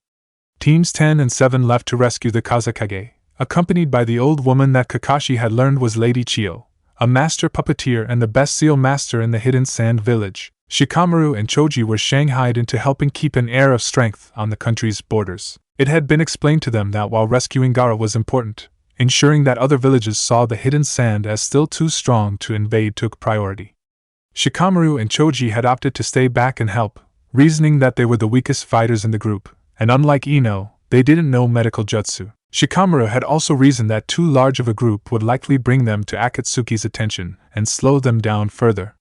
S1: Teams 10 and 7 left to rescue the Kazekage, accompanied by the old woman that Kakashi had learned was Lady Chiyo, a master puppeteer and the best seal master in the hidden sand village. Shikamaru and Choji were shanghaied into helping keep an air of strength on the country's borders. It had been explained to them that while rescuing Gaara was important, ensuring that other villages saw the hidden sand as still too strong to invade took priority. Shikamaru and Choji had opted to stay back and help, reasoning that they were the weakest fighters in the group, and unlike Ino, they didn't know medical jutsu. Shikamaru had also reasoned that too large of a group would likely bring them to Akatsuki's attention and slow them down further.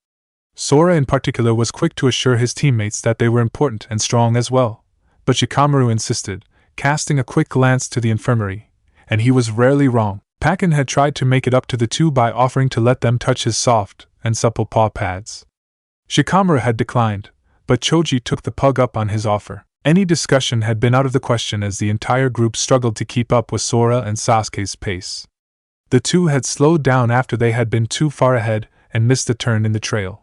S1: Sora in particular was quick to assure his teammates that they were important and strong as well, but Shikamaru insisted, casting a quick glance to the infirmary, and he was rarely wrong. Pakken had tried to make it up to the two by offering to let them touch his soft and supple paw pads. Shikamaru had declined, but Choji took the pug up on his offer. Any discussion had been out of the question as the entire group struggled to keep up with Sora and Sasuke's pace. The two had slowed down after they had been too far ahead and missed a turn in the trail.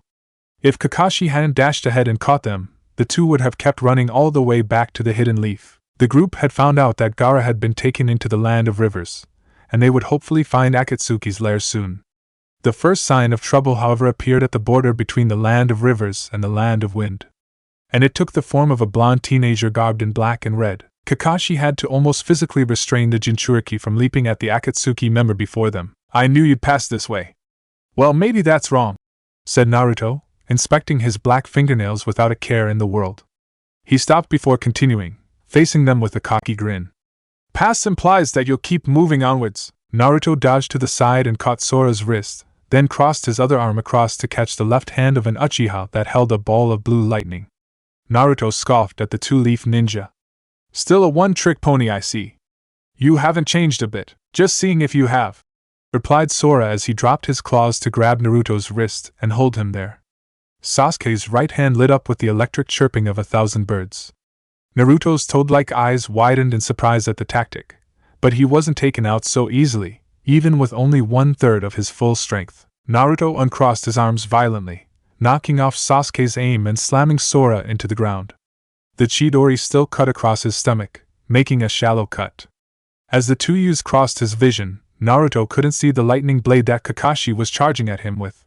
S1: If Kakashi hadn't dashed ahead and caught them, the two would have kept running all the way back to the hidden leaf. The group had found out that Gaara had been taken into the land of rivers, and they would hopefully find Akatsuki's lair soon. The first sign of trouble, however, appeared at the border between the land of rivers and the land of wind. And it took the form of a blonde teenager garbed in black and red. Kakashi had to almost physically restrain the jinchuriki from leaping at the Akatsuki member before them. I knew you'd pass this way. Well, maybe that's wrong, said Naruto, inspecting his black fingernails without a care in the world. He stopped before continuing, facing them with a cocky grin. Pass implies that you'll keep moving onwards. Naruto dodged to the side and caught Sora's wrist, then crossed his other arm across to catch the left hand of an Uchiha that held a ball of blue lightning. Naruto scoffed at the two-leaf ninja. Still a one-trick pony, I see. You haven't changed a bit, just seeing if you have, replied Sora as he dropped his claws to grab Naruto's wrist and hold him there. Sasuke's right hand lit up with the electric chirping of 1,000 birds. Naruto's toad-like eyes widened in surprise at the tactic, but he wasn't taken out so easily, even with only 1/3 of his full strength. Naruto uncrossed his arms violently, knocking off Sasuke's aim and slamming Sora into the ground. The Chidori still cut across his stomach, making a shallow cut. As the two youths crossed his vision, Naruto couldn't see the lightning blade that Kakashi was charging at him with.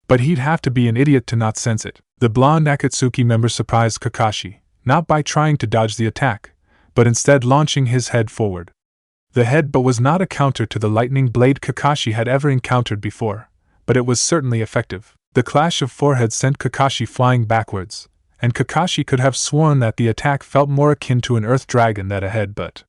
S1: But he'd have to be an idiot to not sense it. The blonde Akatsuki member surprised Kakashi, not by trying to dodge the attack, but instead launching his head forward. The headbutt was not a counter to the lightning blade Kakashi had ever encountered before, but it was certainly effective. The clash of foreheads sent Kakashi flying backwards, and Kakashi could have sworn that the attack felt more akin to an earth dragon than a head, but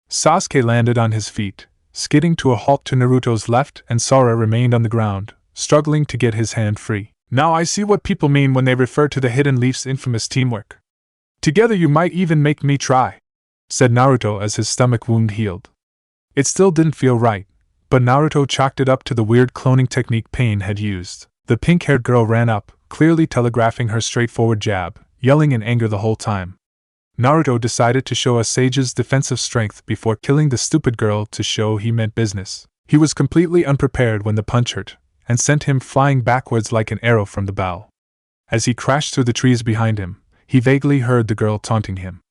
S1: Sasuke landed on his feet, skidding to a halt to Naruto's left, and Sora remained on the ground, struggling to get his hand free. Now I see what people mean when they refer to the Hidden Leaf's infamous teamwork. Together you might even make me try, said Naruto as his stomach wound healed. It still didn't feel right, but Naruto chalked it up to the weird cloning technique Pain had used. The pink-haired girl ran up, clearly telegraphing her straightforward jab, yelling in anger the whole time. Naruto decided to show a sage's defensive strength before killing the stupid girl to show he meant business. He was completely unprepared when the punch hurt, and sent him flying backwards like an arrow from the bow. As he crashed through the trees behind him, he vaguely heard the girl taunting him.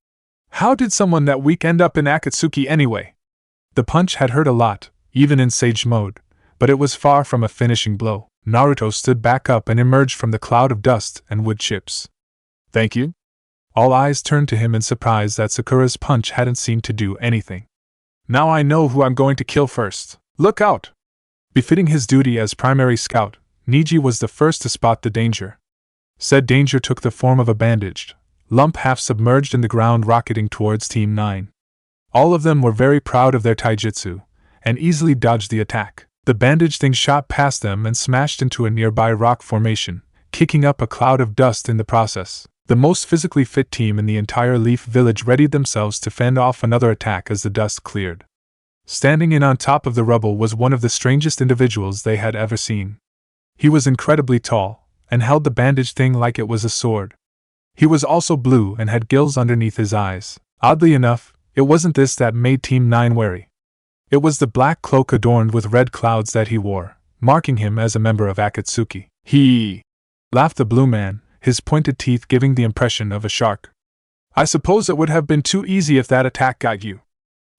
S1: How did someone that weak end up in Akatsuki anyway? The punch had hurt a lot, even in sage mode, but it was far from a finishing blow. Naruto stood back up and emerged from the cloud of dust and wood chips. Thank you? All eyes turned to him in surprise that Sakura's punch hadn't seemed to do anything. Now I know who I'm going to kill first. Look out! Befitting his duty as primary scout, Neji was the first to spot the danger. Said danger took the form of a bandaged lump half submerged in the ground rocketing towards Team 9. All of them were very proud of their taijutsu, and easily dodged the attack. The bandaged thing shot past them and smashed into a nearby rock formation, kicking up a cloud of dust in the process. The most physically fit team in the entire Leaf Village readied themselves to fend off another attack as the dust cleared. Standing in on top of the rubble was one of the strangest individuals they had ever seen. He was incredibly tall, and held the bandaged thing like it was a sword. He was also blue and had gills underneath his eyes. Oddly enough, it wasn't this that made Team 9 wary. It was the black cloak adorned with red clouds that he wore, marking him as a member of Akatsuki. He laughed the blue man, his pointed teeth giving the impression of a shark. I suppose it would have been too easy if that attack got you.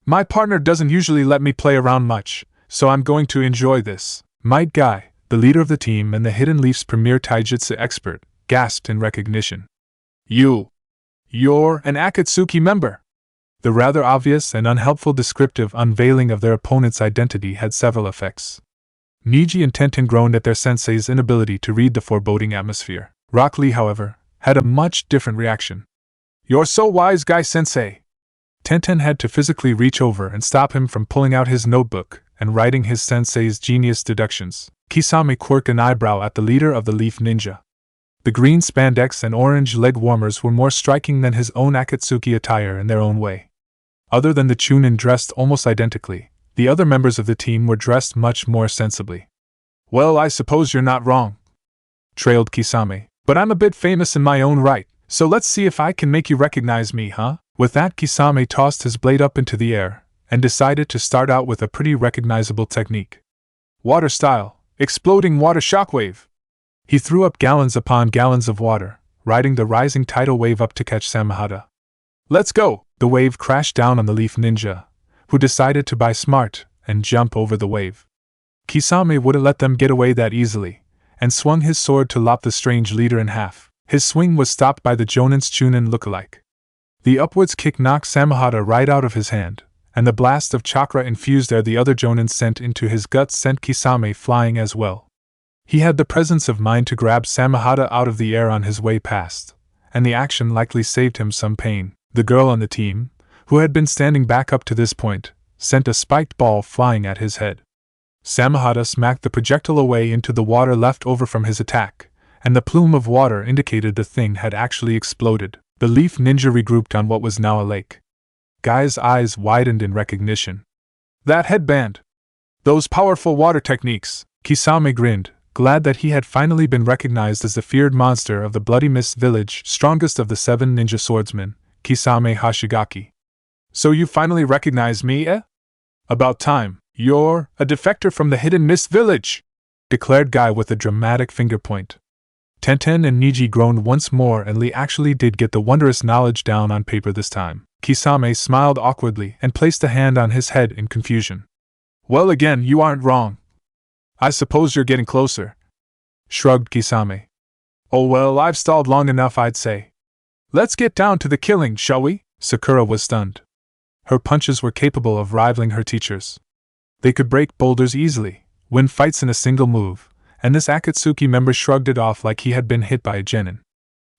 S1: My partner doesn't usually let me play around much, so I'm going to enjoy this. Might Guy, the leader of the team and the Hidden Leaf's premier taijutsu expert, gasped in recognition. You're an Akatsuki member! The rather obvious and unhelpful descriptive unveiling of their opponent's identity had several effects. Neji and Tenten groaned at their sensei's inability to read the foreboding atmosphere. Rock Lee, however, had a much different reaction. You're so wise, Guy-sensei! Tenten had to physically reach over and stop him from pulling out his notebook and writing his sensei's genius deductions. Kisame quirked an eyebrow at the leader of the Leaf Ninja. The green spandex and orange leg warmers were more striking than his own Akatsuki attire in their own way. Other than the Chunin dressed almost identically, the other members of the team were dressed much more sensibly. Well, I suppose you're not wrong, trailed Kisame, but I'm a bit famous in my own right, so let's see if I can make you recognize me, huh? With that, Kisame tossed his blade up into the air, and decided to start out with a pretty recognizable technique. Water style, exploding water shockwave. He threw up gallons upon gallons of water, riding the rising tidal wave up to catch Samahata. Let's go! The wave crashed down on the Leaf Ninja, who decided to buy smart and jump over the wave. Kisame wouldn't let them get away that easily, and swung his sword to lop the strange leader in half. His swing was stopped by the Jonin's Chunin lookalike. The upwards kick knocked Samahata right out of his hand, and the blast of chakra infused air the other Jonin sent into his guts sent Kisame flying as well. He had the presence of mind to grab Samahata out of the air on his way past, and the action likely saved him some pain. The girl on the team, who had been standing back up to this point, sent a spiked ball flying at his head. Samahata smacked the projectile away into the water left over from his attack, and the plume of water indicated the thing had actually exploded. The Leaf Ninja regrouped on what was now a lake. Guy's eyes widened in recognition. That headband! Those powerful water techniques! Kisame grinned, glad that he had finally been recognized as the feared monster of the Bloody Mist Village, strongest of the 7 ninja swordsmen, Kisame Hashigaki. So you finally recognize me, eh? About time. You're a defector from the Hidden Mist Village, declared Guy with a dramatic finger point. Tenten and Neji groaned once more, and Lee actually did get the wondrous knowledge down on paper this time. Kisame smiled awkwardly and placed a hand on his head in confusion. Well, again, you aren't wrong. I suppose you're getting closer, shrugged Kisame. Oh well, I've stalled long enough, I'd say. Let's get down to the killing, shall we? Sakura was stunned. Her punches were capable of rivaling her teacher's. They could break boulders easily, win fights in a single move, and this Akatsuki member shrugged it off like he had been hit by a genin.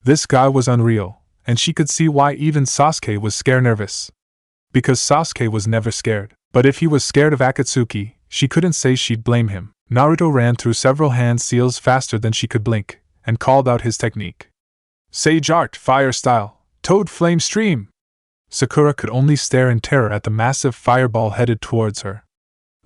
S1: This guy was unreal, and she could see why even Sasuke was nervous. Because Sasuke was never scared. But if he was scared of Akatsuki, she couldn't say she'd blame him. Naruto ran through several hand seals faster than she could blink, and called out his technique. Sage Art, Fire Style, Toad Flame Stream! Sakura could only stare in terror at the massive fireball headed towards her.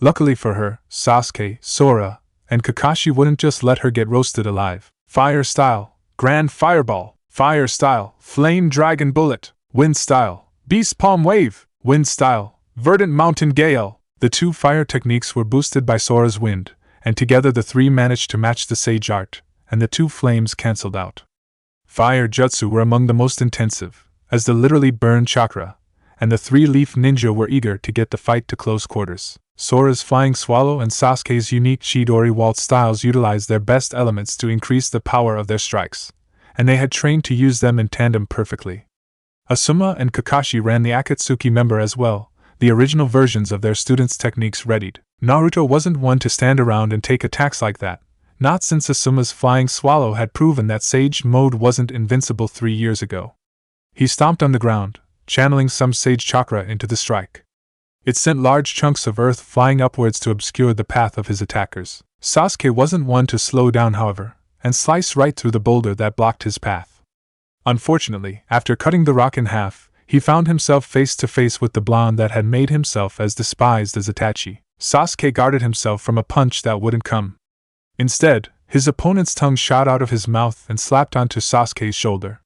S1: Luckily for her, Sasuke, Sora, and Kakashi wouldn't just let her get roasted alive. Fire Style, Grand Fireball, Fire Style, Flame Dragon Bullet, Wind Style, Beast Palm Wave, Wind Style, Verdant Mountain Gale. The two fire techniques were boosted by Sora's wind, and together the three managed to match the Sage Art, and the two flames cancelled out. Fire jutsu were among the most intensive, as they literally burned chakra, and the three-leaf ninja were eager to get the fight to close quarters. Sora's Flying Swallow and Sasuke's unique Chidori Waltz styles utilized their best elements to increase the power of their strikes, and they had trained to use them in tandem perfectly. Asuma and Kakashi ran the Akatsuki member as well, the original versions of their students' techniques readied. Naruto wasn't one to stand around and take attacks like that, not since Asuma's Flying Swallow had proven that Sage Mode wasn't invincible 3 years ago. He stomped on the ground, channeling some Sage Chakra into the strike. It sent large chunks of earth flying upwards to obscure the path of his attackers. Sasuke wasn't one to slow down, however, and slice right through the boulder that blocked his path. Unfortunately, after cutting the rock in half, he found himself face to face with the blonde that had made himself as despised as Itachi. Sasuke guarded himself from a punch that wouldn't come. Instead, his opponent's tongue shot out of his mouth and slapped onto Sasuke's shoulder.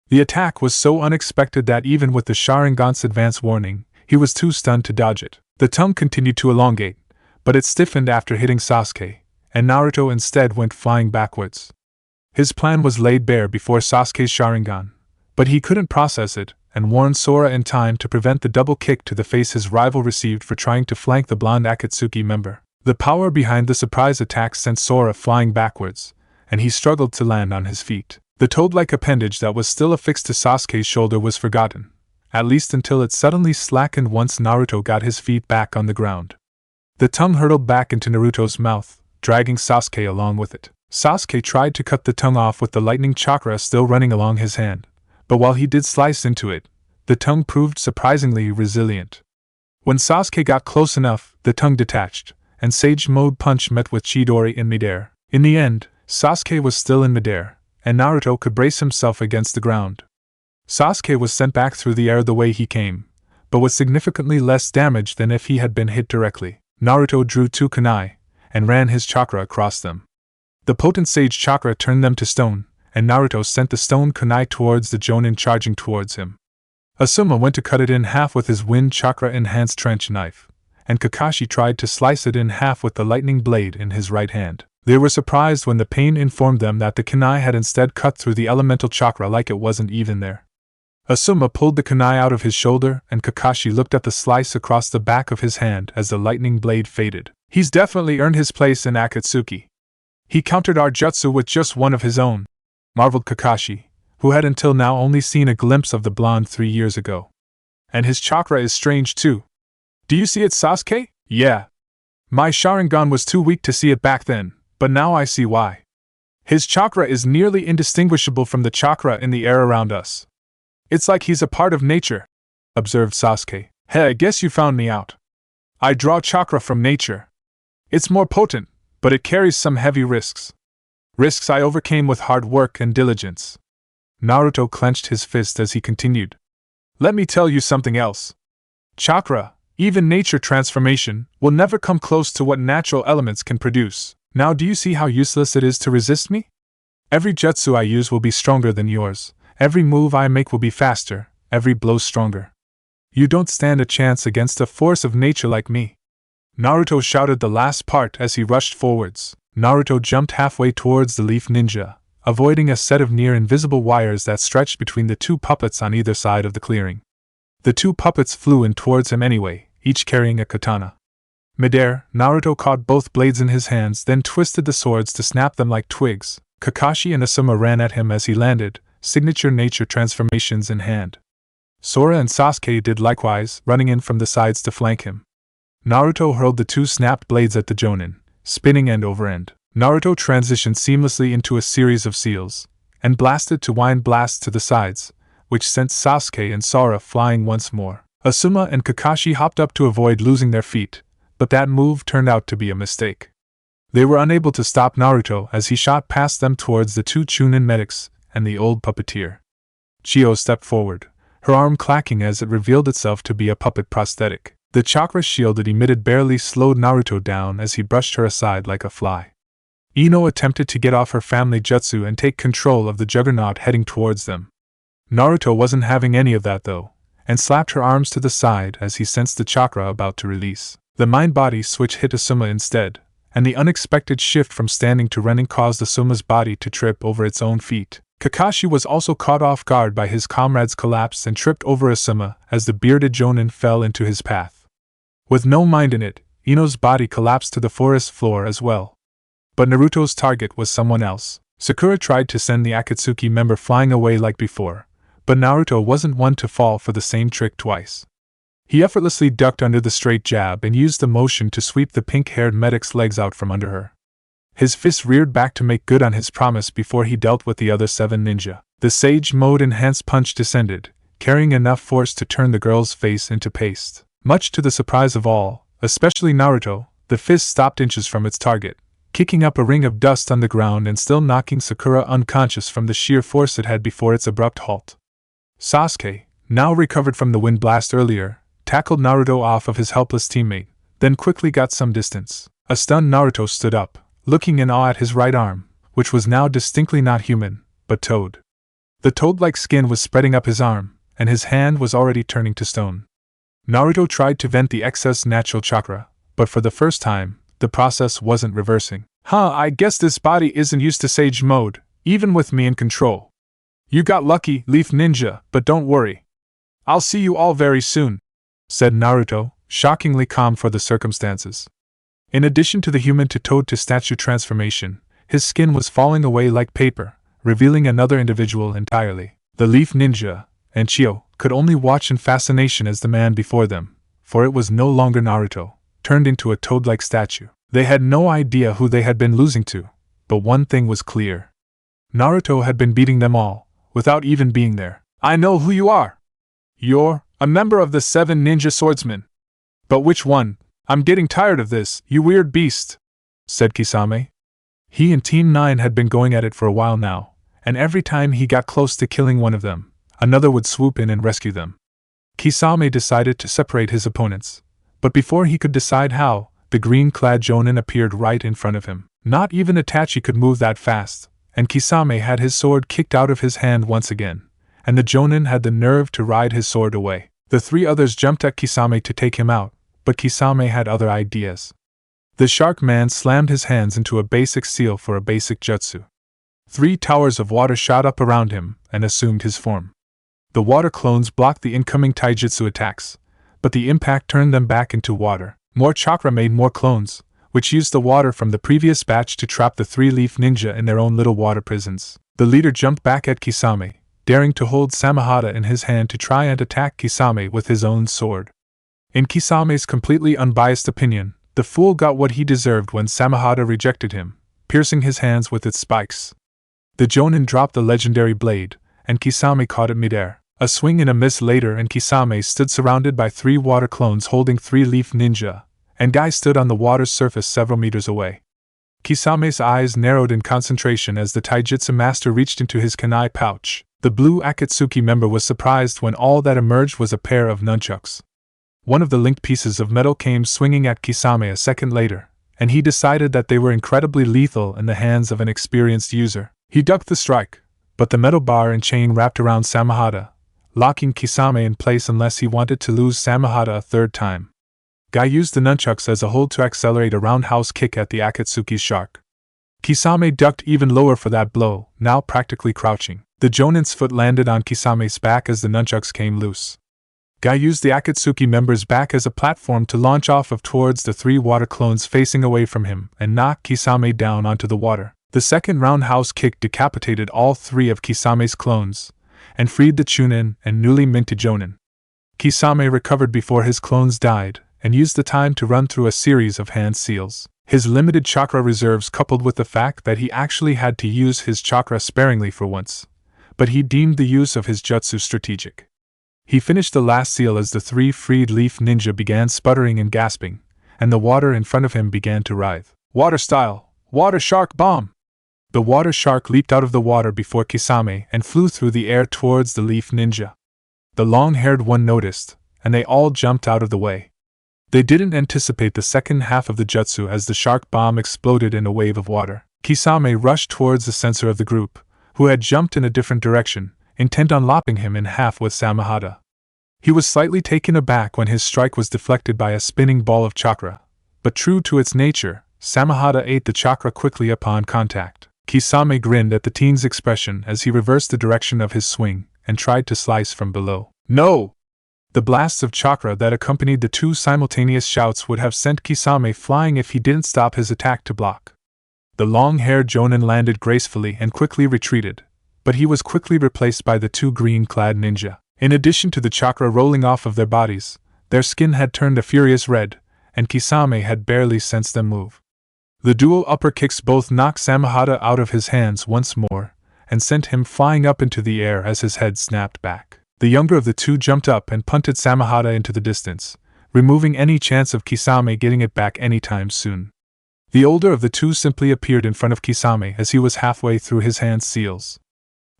S1: The attack was so unexpected that even with the Sharingan's advance warning, he was too stunned to dodge it. The tongue continued to elongate, but it stiffened after hitting Sasuke, and Naruto instead went flying backwards. His plan was laid bare before Sasuke's Sharingan, but he couldn't process it, and warned Sora in time to prevent the double kick to the face his rival received for trying to flank the blonde Akatsuki member. The power behind the surprise attack sent Sora flying backwards, and he struggled to land on his feet. The toad-like appendage that was still affixed to Sasuke's shoulder was forgotten, at least until it suddenly slackened once Naruto got his feet back on the ground. The tongue hurtled back into Naruto's mouth, dragging Sasuke along with it. Sasuke tried to cut the tongue off with the lightning chakra still running along his hand, but while he did slice into it, the tongue proved surprisingly resilient. When Sasuke got close enough, the tongue detached, and Sage Mode Punch met with Chidori in midair. In the end, Sasuke was still in midair, and Naruto could brace himself against the ground. Sasuke was sent back through the air the way he came, but with significantly less damage than if he had been hit directly. Naruto drew 2 kunai, and ran his chakra across them. The potent Sage Chakra turned them to stone, and Naruto sent the stone kunai towards the Jonin charging towards him. Asuma went to cut it in half with his Wind Chakra-enhanced trench knife, and Kakashi tried to slice it in half with the lightning blade in his right hand. They were surprised when the pain informed them that the kunai had instead cut through the elemental chakra like it wasn't even there. Asuma pulled the kunai out of his shoulder, and Kakashi looked at the slice across the back of his hand as the lightning blade faded. He's definitely earned his place in Akatsuki. He countered our jutsu with just one of his own, marveled Kakashi, who had until now only seen a glimpse of the blonde 3 years ago. And his chakra is strange too. Do you see it, Sasuke? Yeah. My Sharingan was too weak to see it back then, but now I see why. His chakra is nearly indistinguishable from the chakra in the air around us. It's like he's a part of nature, observed Sasuke. Hey, I guess you found me out. I draw chakra from nature. It's more potent, but it carries some heavy risks. Risks I overcame with hard work and diligence. Naruto clenched his fist as he continued. Let me tell you something else. Chakra, even nature transformation, will never come close to what natural elements can produce. Now do you see how useless it is to resist me? Every jutsu I use will be stronger than yours. Every move I make will be faster, every blow stronger. You don't stand a chance against a force of nature like me. Naruto shouted the last part as he rushed forwards. Naruto jumped halfway towards the leaf ninja, avoiding a set of near-invisible wires that stretched between the 2 puppets on either side of the clearing. The 2 puppets flew in towards him anyway, each carrying a katana. Midair, Naruto caught both blades in his hands, then twisted the swords to snap them like twigs. Kakashi and Asuma ran at him as he landed, signature nature transformations in hand. Sora and Sasuke did likewise, running in from the sides to flank him. Naruto hurled the 2 snapped blades at the Jonin, spinning end over end. Naruto transitioned seamlessly into a series of seals, and blasted to wind blasts to the sides, which sent Sasuke and Sora flying once more. Asuma and Kakashi hopped up to avoid losing their feet, but that move turned out to be a mistake. They were unable to stop Naruto as he shot past them towards the two Chunin medics and the old puppeteer. Chio stepped forward, her arm clacking as it revealed itself to be a puppet prosthetic. The chakra shield it emitted barely slowed Naruto down as he brushed her aside like a fly. Ino attempted to get off her family jutsu and take control of the juggernaut heading towards them. Naruto wasn't having any of that though, and slapped her arms to the side as he sensed the chakra about to release. The mind-body switch hit Asuma instead, and the unexpected shift from standing to running caused Asuma's body to trip over its own feet. Kakashi was also caught off guard by his comrade's collapse and tripped over Asuma as the bearded Jonin fell into his path. With no mind in it, Ino's body collapsed to the forest floor as well. But Naruto's target was someone else. Sakura tried to send the Akatsuki member flying away like before, but Naruto wasn't one to fall for the same trick twice. He effortlessly ducked under the straight jab and used the motion to sweep the pink-haired medic's legs out from under her. His fist reared back to make good on his promise before he dealt with the other 7 ninja. The Sage Mode enhanced punch descended, carrying enough force to turn the girl's face into paste. Much to the surprise of all, especially Naruto, the fist stopped inches from its target, kicking up a ring of dust on the ground and still knocking Sakura unconscious from the sheer force it had before its abrupt halt. Sasuke, now recovered from the wind blast earlier, tackled Naruto off of his helpless teammate, then quickly got some distance. A stunned Naruto stood up, looking in awe at his right arm, which was now distinctly not human, but toad. The toad-like skin was spreading up his arm, and his hand was already turning to stone. Naruto tried to vent the excess natural chakra, but for the first time, the process wasn't reversing. I guess this body isn't used to Sage Mode, even with me in control. You got lucky, Leaf Ninja, but don't worry. I'll see you all very soon, said Naruto, shockingly calm for the circumstances. In addition to the human-to-toad-to-statue transformation, his skin was falling away like paper, revealing another individual entirely. The Leaf Ninja, and Chio, could only watch in fascination as the man before them, for it was no longer Naruto, turned into a toad-like statue. They had no idea who they had been losing to, but one thing was clear. Naruto had been beating them all, without even being there. I know who you are. You're a member of the 7 ninja swordsmen. But which one? I'm getting tired of this, you weird beast, said Kisame. He and Team 9 had been going at it for a while now, and every time he got close to killing one of them, another would swoop in and rescue them. Kisame decided to separate his opponents, but before he could decide how, the green-clad Jonin appeared right in front of him. Not even Itachi could move that fast, and Kisame had his sword kicked out of his hand once again, and the Jonin had the nerve to ride his sword away. The 3 others jumped at Kisame to take him out, but Kisame had other ideas. The Shark Man slammed his hands into a basic seal for a basic jutsu. 3 towers of water shot up around him and assumed his form. The water clones blocked the incoming taijutsu attacks, but the impact turned them back into water. More chakra made more clones, which used the water from the previous batch to trap the 3-leaf ninja in their own little water prisons. The leader jumped back at Kisame, daring to hold Samehada in his hand to try and attack Kisame with his own sword. In Kisame's completely unbiased opinion, the fool got what he deserved when Samehada rejected him, piercing his hands with its spikes. The Jonin dropped the legendary blade, and Kisame caught it midair. A swing and a miss later and Kisame stood surrounded by 3 water clones holding 3-leaf ninja, and Guy stood on the water's surface several meters away. Kisame's eyes narrowed in concentration as the taijutsu master reached into his kunai pouch. The blue Akatsuki member was surprised when all that emerged was a pair of nunchucks. One of the linked pieces of metal came swinging at Kisame a second later, and he decided that they were incredibly lethal in the hands of an experienced user. He ducked the strike, but the metal bar and chain wrapped around Samehada, locking Kisame in place unless he wanted to lose Samehada a third time. Guy used the nunchucks as a hold to accelerate a roundhouse kick at the Akatsuki's shark. Kisame ducked even lower for that blow, now practically crouching. The Jonin's foot landed on Kisame's back as the nunchucks came loose. Guy used the Akatsuki member's back as a platform to launch off of towards the 3 water clones facing away from him and knock Kisame down onto the water. The second roundhouse kick decapitated all 3 of Kisame's clones, and freed the Chunin and newly minted Jonin. Kisame recovered before his clones died, and used the time to run through a series of hand seals. His limited chakra reserves coupled with the fact that he actually had to use his chakra sparingly for once, but he deemed the use of his jutsu strategic. He finished the last seal as the three freed leaf ninja began sputtering and gasping, and the water in front of him began to writhe. Water style! Water shark bomb! The water shark leaped out of the water before Kisame and flew through the air towards the leaf ninja. The long-haired one noticed, and they all jumped out of the way. They didn't anticipate the second half of the jutsu as the shark bomb exploded in a wave of water. Kisame rushed towards the censor of the group, who had jumped in a different direction, intent on lopping him in half with Samahata. He was slightly taken aback when his strike was deflected by a spinning ball of chakra, but true to its nature, Samahata ate the chakra quickly upon contact. Kisame grinned at the teen's expression as he reversed the direction of his swing and tried to slice from below. No! The blasts of chakra that accompanied the two simultaneous shouts would have sent Kisame flying if he didn't stop his attack to block. The long-haired jonin landed gracefully and quickly retreated, but he was quickly replaced by the two green-clad ninja. In addition to the chakra rolling off of their bodies, their skin had turned a furious red, and Kisame had barely sensed them move. The dual upper kicks both knocked Samahata out of his hands once more, and sent him flying up into the air as his head snapped back. The younger of the two jumped up and punted Samahata into the distance, removing any chance of Kisame getting it back anytime soon. The older of the two simply appeared in front of Kisame as he was halfway through his hand seals.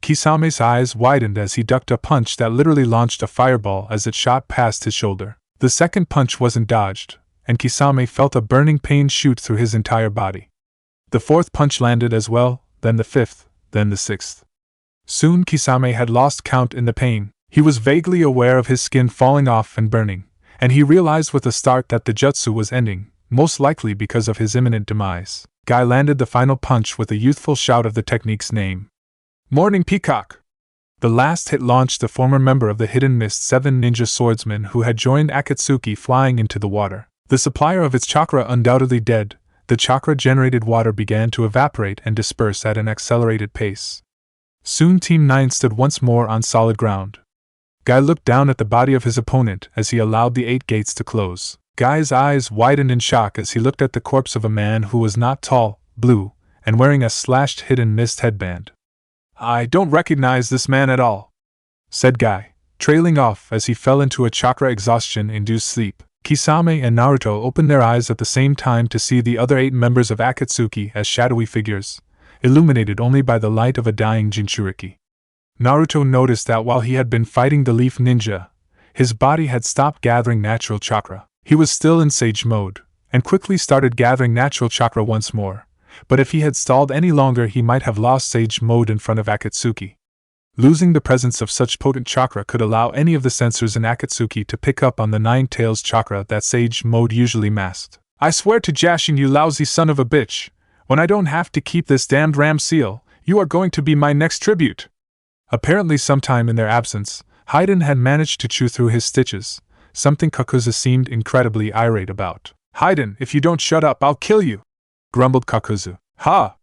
S1: Kisame's eyes widened as he ducked a punch that literally launched a fireball as it shot past his shoulder. The second punch wasn't dodged, and Kisame felt a burning pain shoot through his entire body. The fourth punch landed as well, then the fifth, then the sixth. Soon Kisame had lost count in the pain. He was vaguely aware of his skin falling off and burning, and he realized with a start that the jutsu was ending, most likely because of his imminent demise. Guy landed the final punch with a youthful shout of the technique's name. Morning Peacock! The last hit launched the former member of the Hidden Mist 7 ninja swordsmen who had joined Akatsuki flying into the water. The supplier of its chakra undoubtedly dead, the chakra-generated water began to evaporate and disperse at an accelerated pace. Soon Team 9 stood once more on solid ground. Guy looked down at the body of his opponent as he allowed the 8 gates to close. Guy's eyes widened in shock as he looked at the corpse of a man who was not tall, blue, and wearing a slashed Hidden Mist headband. I don't recognize this man at all, said Guy, trailing off as he fell into a chakra exhaustion-induced sleep. Kisame and Naruto opened their eyes at the same time to see the other 8 members of Akatsuki as shadowy figures, illuminated only by the light of a dying jinchuriki. Naruto noticed that while he had been fighting the leaf ninja, his body had stopped gathering natural chakra. He was still in sage mode, and quickly started gathering natural chakra once more, but if he had stalled any longer he might have lost sage mode in front of Akatsuki. Losing the presence of such potent chakra could allow any of the sensors in Akatsuki to pick up on the 9 tails chakra that sage mode usually masked. I swear to Jashin, you lousy son of a bitch, when I don't have to keep this damned ram seal, you are going to be my next tribute. Apparently sometime in their absence, Haiden had managed to chew through his stitches, something Kakuzu seemed incredibly irate about. Haiden, if you don't shut up, I'll kill you, grumbled Kakuzu. Ha!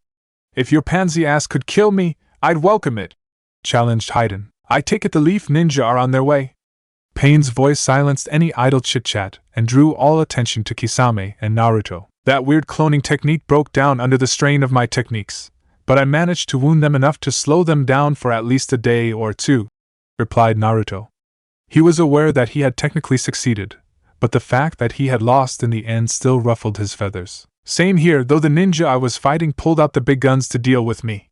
S1: If your pansy ass could kill me, I'd welcome it, challenged Haiden. I take it the leaf ninja are on their way. Pain's voice silenced any idle chit-chat and drew all attention to Kisame and Naruto. That weird cloning technique broke down under the strain of my techniques, but I managed to wound them enough to slow them down for at least a day or two, replied Naruto. He was aware that he had technically succeeded, but the fact that he had lost in the end still ruffled his feathers. Same here, though the ninja I was fighting pulled out the big guns to deal with me.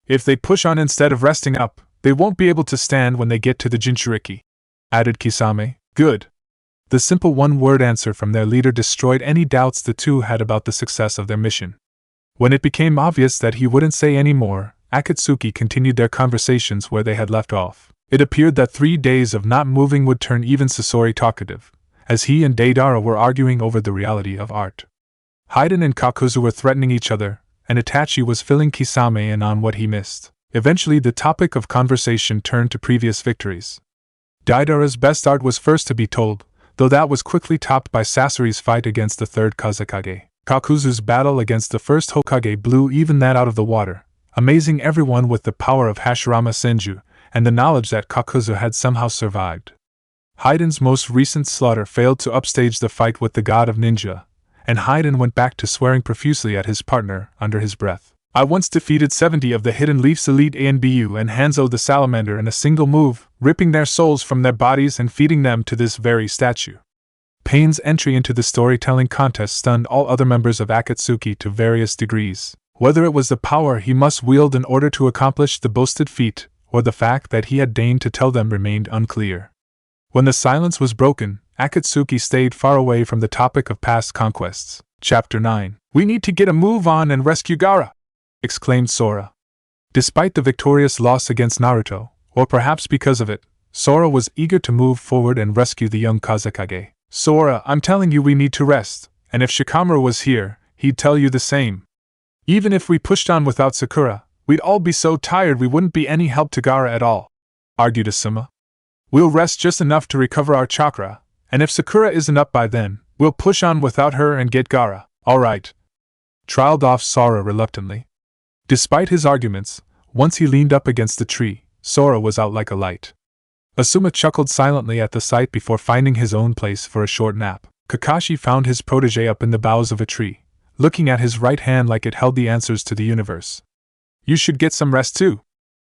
S1: If they push on instead of resting up, they won't be able to stand when they get to the jinchuriki, added Kisame. Good. The simple one-word answer from their leader destroyed any doubts the two had about the success of their mission. When it became obvious that he wouldn't say any more, Akatsuki continued their conversations where they had left off. It appeared that 3 days of not moving would turn even Sasori talkative, as he and Deidara were arguing over the reality of art. Haiden and Kakuzu were threatening each other, and Itachi was filling Kisame in on what he missed. Eventually the topic of conversation turned to previous victories. Deidara's best art was first to be told, though that was quickly topped by Sasori's fight against the third Kazekage. Kakuzu's battle against the first Hokage blew even that out of the water, amazing everyone with the power of Hashirama Senju, and the knowledge that Kakuzu had somehow survived. Haiden's most recent slaughter failed to upstage the fight with the god of ninja, and Haiden went back to swearing profusely at his partner under his breath. I once defeated 70 of the Hidden Leaf's elite ANBU and Hanzo the Salamander in a single move, ripping their souls from their bodies and feeding them to this very statue. Pain's entry into the storytelling contest stunned all other members of Akatsuki to various degrees. Whether it was the power he must wield in order to accomplish the boasted feat, or the fact that he had deigned to tell them remained unclear. When the silence was broken, Akatsuki stayed far away from the topic of past conquests. Chapter 9. We need to get a move on and rescue Gaara! Exclaimed Sora. Despite the victorious loss against Naruto, or perhaps because of it, Sora was eager to move forward and rescue the young Kazekage. Sora, I'm telling you we need to rest, and if Shikamaru was here, he'd tell you the same. Even if we pushed on without Sakura, we'd all be so tired we wouldn't be any help to Gaara at all, argued Asuma. We'll rest just enough to recover our chakra, and if Sakura isn't up by then, we'll push on without her and get Gaara. All right, trailed off Sora reluctantly. Despite his arguments, once he leaned up against the tree, Sora was out like a light. Asuma chuckled silently at the sight before finding his own place for a short nap. Kakashi found his protege up in the boughs of a tree, looking at his right hand like it held the answers to the universe. You should get some rest too.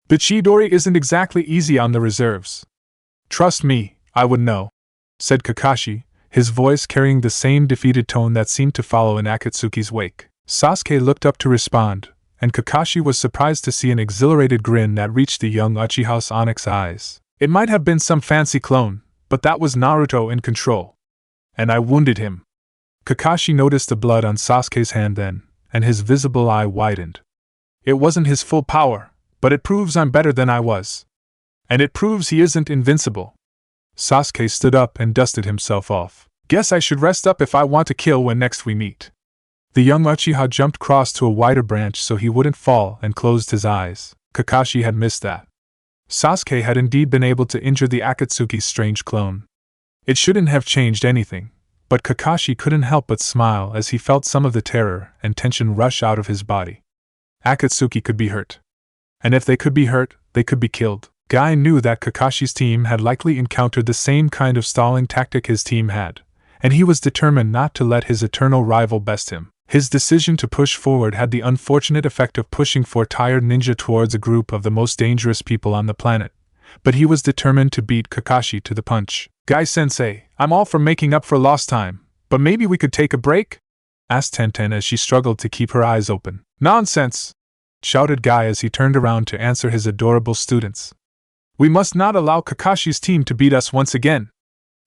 S1: The Chidori isn't exactly easy on the reserves. Trust me, I would know, said Kakashi, his voice carrying the same defeated tone that seemed to follow in Akatsuki's wake. Sasuke looked up to respond, and Kakashi was surprised to see an exhilarated grin that reached the young Uchiha's onyx eyes. It might have been some fancy clone, but that was Naruto in control. And I wounded him. Kakashi noticed the blood on Sasuke's hand then, and his visible eye widened. It wasn't his full power, but it proves I'm better than I was. And it proves he isn't invincible. Sasuke stood up and dusted himself off. Guess I should rest up if I want to kill when next we meet. The young Uchiha jumped across to a wider branch so he wouldn't fall and closed his eyes. Kakashi had missed that. Sasuke had indeed been able to injure the Akatsuki's strange clone. It shouldn't have changed anything, but Kakashi couldn't help but smile as he felt some of the terror and tension rush out of his body. Akatsuki could be hurt. And if they could be hurt, they could be killed. Guy knew that Kakashi's team had likely encountered the same kind of stalling tactic his team had, and he was determined not to let his eternal rival best him. His decision to push forward had the unfortunate effect of pushing four tired ninja towards a group of the most dangerous people on the planet, but he was determined to beat Kakashi to the punch. Guy-sensei, I'm all for making up for lost time, but maybe we could take a break? Asked Tenten as she struggled to keep her eyes open. Nonsense! Shouted Guy as he turned around to answer his adorable students. We must not allow Kakashi's team to beat us once again.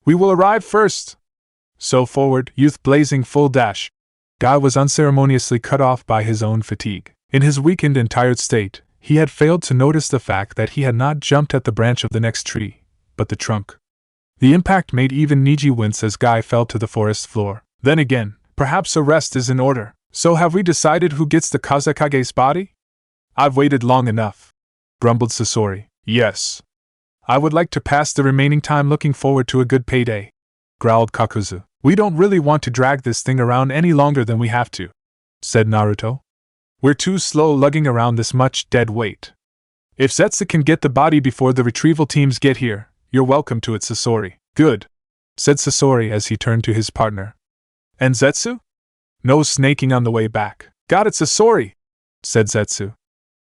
S1: We will arrive first. So forward, youth blazing full dash. Guy was unceremoniously cut off by his own fatigue. In his weakened and tired state, he had failed to notice the fact that he had not jumped at the branch of the next tree, but the trunk. The impact made even Niji wince as Guy fell to the forest floor. Then again, perhaps a rest is in order. So have we decided who gets the Kazekage's body? I've waited long enough, grumbled Sasori. Yes. I would like to pass the remaining time looking forward to a good payday, growled Kakuzu. We don't really want to drag this thing around any longer than we have to, said Naruto. We're too slow lugging around this much dead weight. If Zetsu can get the body before the retrieval teams get here, you're welcome to it, Sasori. Good, said Sasori as he turned to his partner. And Zetsu? No snaking on the way back. Got it, Sasori, said Zetsu.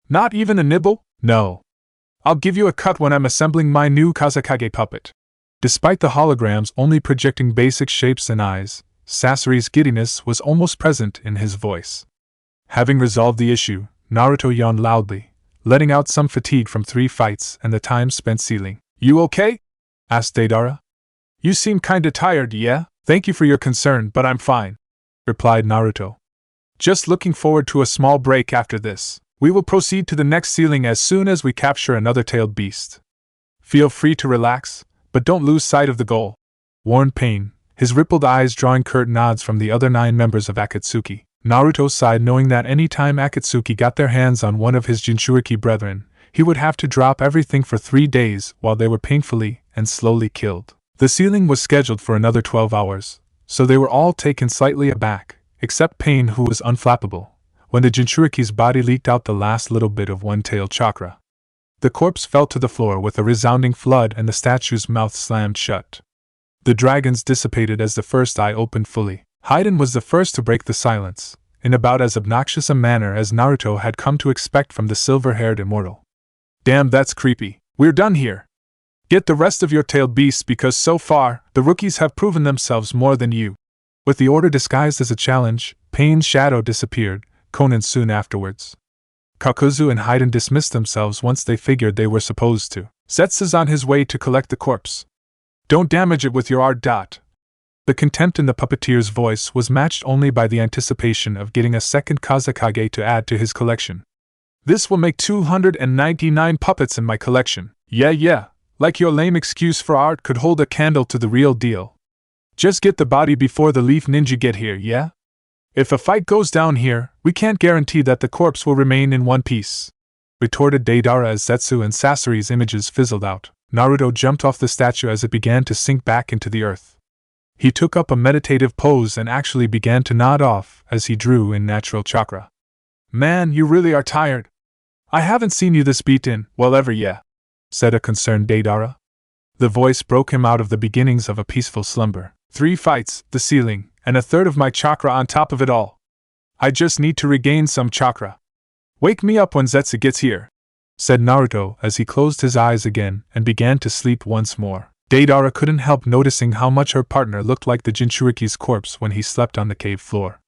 S1: Not even a nibble? No. I'll give you a cut when I'm assembling my new Kazekage puppet. Despite the holograms only projecting basic shapes and eyes, Sasori's giddiness was almost present in his voice. Having resolved the issue, Naruto yawned loudly, letting out some fatigue from 3 fights and the time spent sealing. You okay? Asked Deidara. You seem kinda tired, yeah? Thank you for your concern, but I'm fine, replied Naruto. Just looking forward to a small break after this. We will proceed to the next ceiling as soon as we capture another tailed beast. Feel free to relax, but don't lose sight of the goal, warned Pain, his rippled eyes drawing curt nods from the other 9 members of Akatsuki. Naruto sighed knowing that any time Akatsuki got their hands on one of his jinchuriki brethren, he would have to drop everything for 3 days while they were painfully and slowly killed. The sealing was scheduled for another 12 hours, so they were all taken slightly aback, except Pain, who was unflappable, when the jinchuriki's body leaked out the last little bit of one-tailed chakra. The corpse fell to the floor with a resounding flood and the statue's mouth slammed shut. The dragons dissipated as the first eye opened fully. Hayden was the first to break the silence, in about as obnoxious a manner as Naruto had come to expect from the silver-haired immortal. Damn, that's creepy. We're done here. Get the rest of your tailed beasts because so far, the rookies have proven themselves more than you. With the order disguised as a challenge, Pain's shadow disappeared, Conan soon afterwards. Kakuzu and Hayden dismissed themselves once they figured they were supposed to. Zetsu's on his way to collect the corpse. Don't damage it with your art. The contempt in the puppeteer's voice was matched only by the anticipation of getting a second Kazekage to add to his collection. This will make 299 puppets in my collection. Yeah, like your lame excuse for art could hold a candle to the real deal. Just get the body before the leaf ninja get here, yeah? If a fight goes down here, we can't guarantee that the corpse will remain in one piece, retorted Deidara as Zetsu and Sasori's images fizzled out. Naruto jumped off the statue as it began to sink back into the earth. He took up a meditative pose and actually began to nod off as he drew in natural chakra. Man, you really are tired. I haven't seen you this beaten, well ever, yeah, said a concerned Deidara. The voice broke him out of the beginnings of a peaceful slumber. 3 fights, the ceiling, and a third of my chakra on top of it all. I just need to regain some chakra. Wake me up when Zetsu gets here, said Naruto as he closed his eyes again and began to sleep once more. Deidara couldn't help noticing how much her partner looked like the Jinchuriki's corpse when he slept on the cave floor.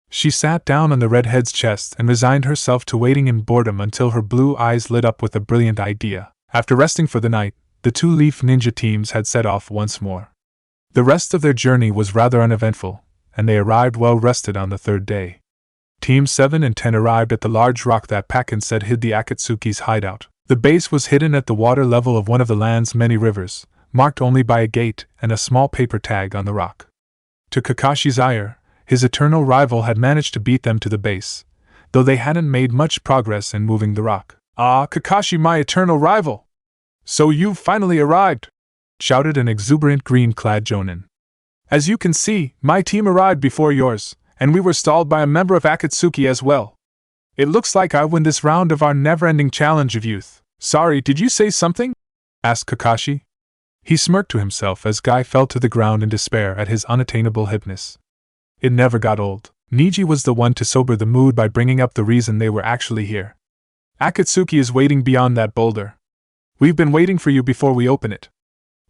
S1: She sat down on the redhead's chest and resigned herself to waiting in boredom until her blue eyes lit up with a brilliant idea. After resting for the night, the 2 Leaf Ninja teams had set off once more. The rest of their journey was rather uneventful, and they arrived well rested on the 3rd day. Teams 7 and 10 arrived at the large rock that Pakken said hid the Akatsuki's hideout. The base was hidden at the water level of one of the land's many rivers, marked only by a gate and a small paper tag on the rock. To Kakashi's ire, his eternal rival had managed to beat them to the base, though they hadn't made much progress in moving the rock. Ah, Kakashi, my eternal rival! So you've finally arrived! Shouted an exuberant green-clad Jonin. As you can see, my team arrived before yours, and we were stalled by a member of Akatsuki as well. It looks like I win this round of our never-ending challenge of youth. Sorry, did you say something? Asked Kakashi. He smirked to himself as Guy fell to the ground in despair at his unattainable hipness. It never got old. Niji was the one to sober the mood by bringing up the reason they were actually here. Akatsuki is waiting beyond that boulder. We've been waiting for you before we open it.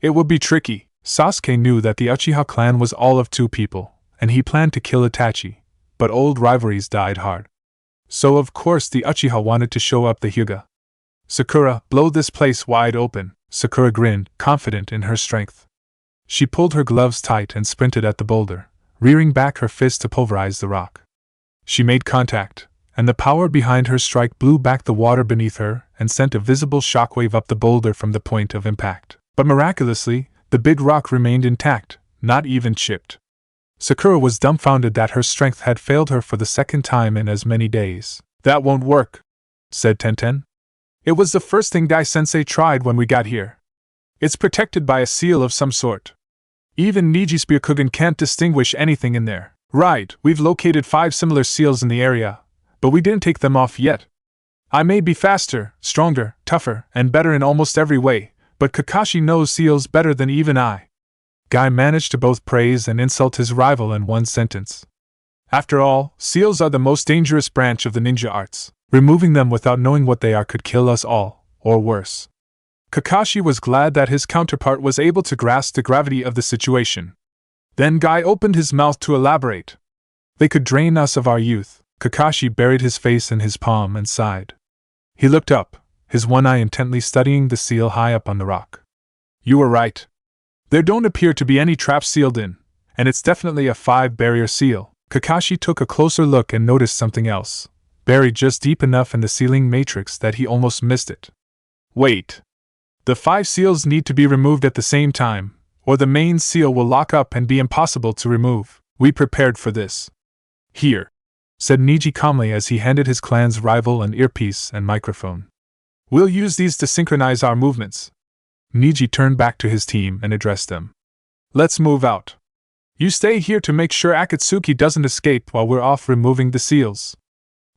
S1: It will be tricky. Sasuke knew that the Uchiha clan was all of 2 people, and he planned to kill Itachi, but old rivalries died hard. So of course the Uchiha wanted to show up the Hyuga. Sakura, blow this place wide open. Sakura grinned, confident in her strength. She pulled her gloves tight and sprinted at the boulder, rearing back her fist to pulverize the rock. She made contact, and the power behind her strike blew back the water beneath her and sent a visible shockwave up the boulder from the point of impact. But miraculously, the big rock remained intact, not even chipped. Sakura was dumbfounded that her strength had failed her for the 2nd time in as many days. That won't work, said Tenten. It was the first thing Dai-sensei tried when we got here. It's protected by a seal of some sort. Even Niji's Byakugan can't distinguish anything in there. Right, we've located 5 similar seals in the area, but we didn't take them off yet. I may be faster, stronger, tougher, and better in almost every way, but Kakashi knows seals better than even I. Guy managed to both praise and insult his rival in one sentence. After all, seals are the most dangerous branch of the ninja arts. Removing them without knowing what they are could kill us all, or worse. Kakashi was glad that his counterpart was able to grasp the gravity of the situation. Then Guy opened his mouth to elaborate. They could drain us of our youth. Kakashi buried his face in his palm and sighed. He looked up, his one eye intently studying the seal high up on the rock. You were right. There don't appear to be any traps sealed in, and it's definitely a 5-barrier seal. Kakashi took a closer look and noticed something else, buried just deep enough in the sealing matrix that he almost missed it. Wait. The 5 seals need to be removed at the same time, or the main seal will lock up and be impossible to remove. We prepared for this. Here, said Niji calmly as he handed his clan's rival an earpiece and microphone. We'll use these to synchronize our movements. Niji turned back to his team and addressed them. Let's move out. You stay here to make sure Akatsuki doesn't escape while we're off removing the seals.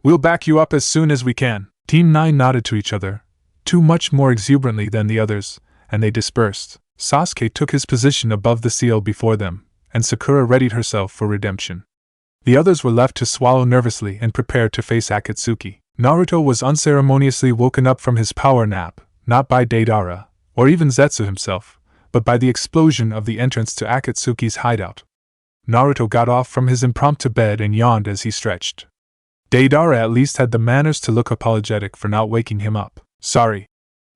S1: We'll back you up as soon as we can. Team 9 nodded to each other, 2 much more exuberantly than the others, and they dispersed. Sasuke took his position above the seal before them, and Sakura readied herself for redemption. The others were left to swallow nervously and prepare to face Akatsuki. Naruto was unceremoniously woken up from his power nap, not by Deidara, or even Zetsu himself, but by the explosion of the entrance to Akatsuki's hideout. Naruto got off from his impromptu bed and yawned as he stretched. Deidara at least had the manners to look apologetic for not waking him up. "Sorry,"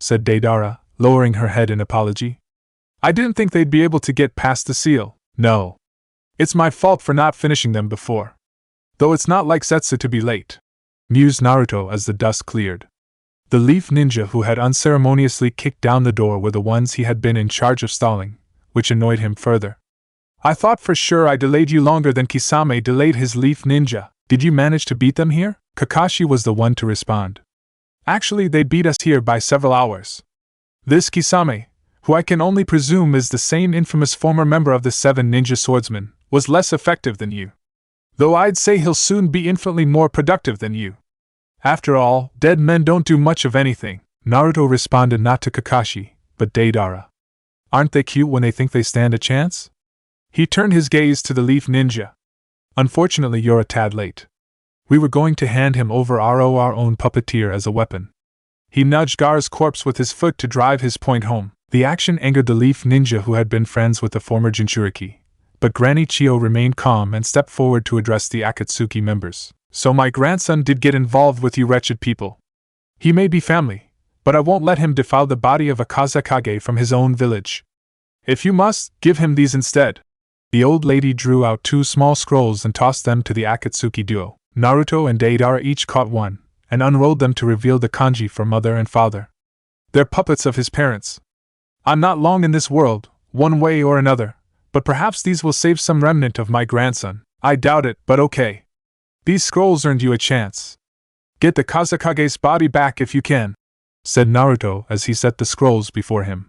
S1: said Deidara, lowering her head in apology. "I didn't think they'd be able to get past the seal." "No. It's my fault for not finishing them before. Though it's not like Zetsu to be late," mused Naruto as the dust cleared. The leaf ninja who had unceremoniously kicked down the door were the ones he had been in charge of stalling, which annoyed him further. "I thought for sure I delayed you longer than Kisame delayed his leaf ninja. Did you manage to beat them here?" Kakashi was the one to respond. "Actually, they beat us here by several hours. This Kisame, who I can only presume is the same infamous former member of the 7 Ninja Swordsmen, was less effective than you. Though I'd say he'll soon be infinitely more productive than you. After all, dead men don't do much of anything." Naruto responded not to Kakashi, but Deidara. "Aren't they cute when they think they stand a chance?" He turned his gaze to the leaf ninja. "Unfortunately, you're a tad late. We were going to hand him over our own puppeteer as a weapon." He nudged Gar's corpse with his foot to drive his point home. The action angered the leaf ninja who had been friends with the former jinchuriki, but Granny Chio remained calm and stepped forward to address the Akatsuki members. "So my grandson did get involved with you wretched people. He may be family, but I won't let him defile the body of a Kazekage from his own village. If you must, give him these instead." The old lady drew out 2 small scrolls and tossed them to the Akatsuki duo. Naruto and Deidara each caught one, and unrolled them to reveal the kanji for mother and father. "They're puppets of his parents. I'm not long in this world, one way or another, but perhaps these will save some remnant of my grandson. I doubt it, but okay. These scrolls earned you a chance. Get the Kazekage's body back if you can," said Naruto as he set the scrolls before him.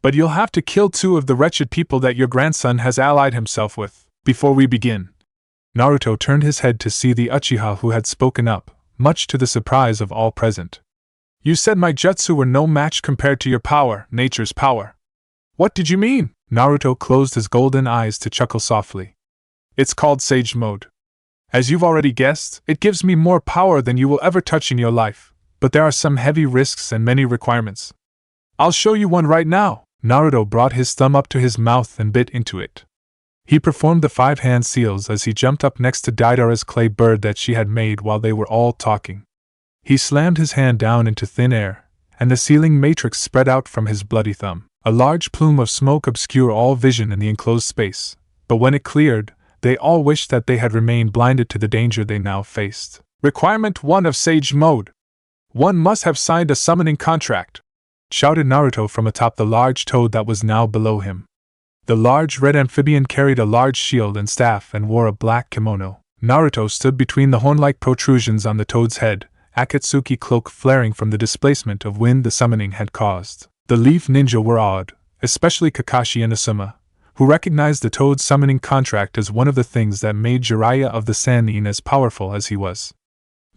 S1: "But you'll have to kill 2 of the wretched people that your grandson has allied himself with, before we begin." Naruto turned his head to see the Uchiha who had spoken up, much to the surprise of all present. "You said my jutsu were no match compared to your power, nature's power. What did you mean?" Naruto closed his golden eyes to chuckle softly. "It's called Sage Mode. As you've already guessed, it gives me more power than you will ever touch in your life, but there are some heavy risks and many requirements. I'll show you one right now." Naruto brought his thumb up to his mouth and bit into it. He performed the 5 hand seals as he jumped up next to Deidara's clay bird that she had made while they were all talking. He slammed his hand down into thin air, and the sealing matrix spread out from his bloody thumb. A large plume of smoke obscured all vision in the enclosed space, but when it cleared, they all wished that they had remained blinded to the danger they now faced. "Requirement 1 of Sage Mode. One must have signed a summoning contract," shouted Naruto from atop the large toad that was now below him. The large red amphibian carried a large shield and staff and wore a black kimono. Naruto stood between the horn-like protrusions on the toad's head, Akatsuki cloak flaring from the displacement of wind the summoning had caused. The leaf ninja were awed, especially Kakashi and Asuma, who recognized the toad's summoning contract as one of the things that made Jiraiya of the Sannin as powerful as he was.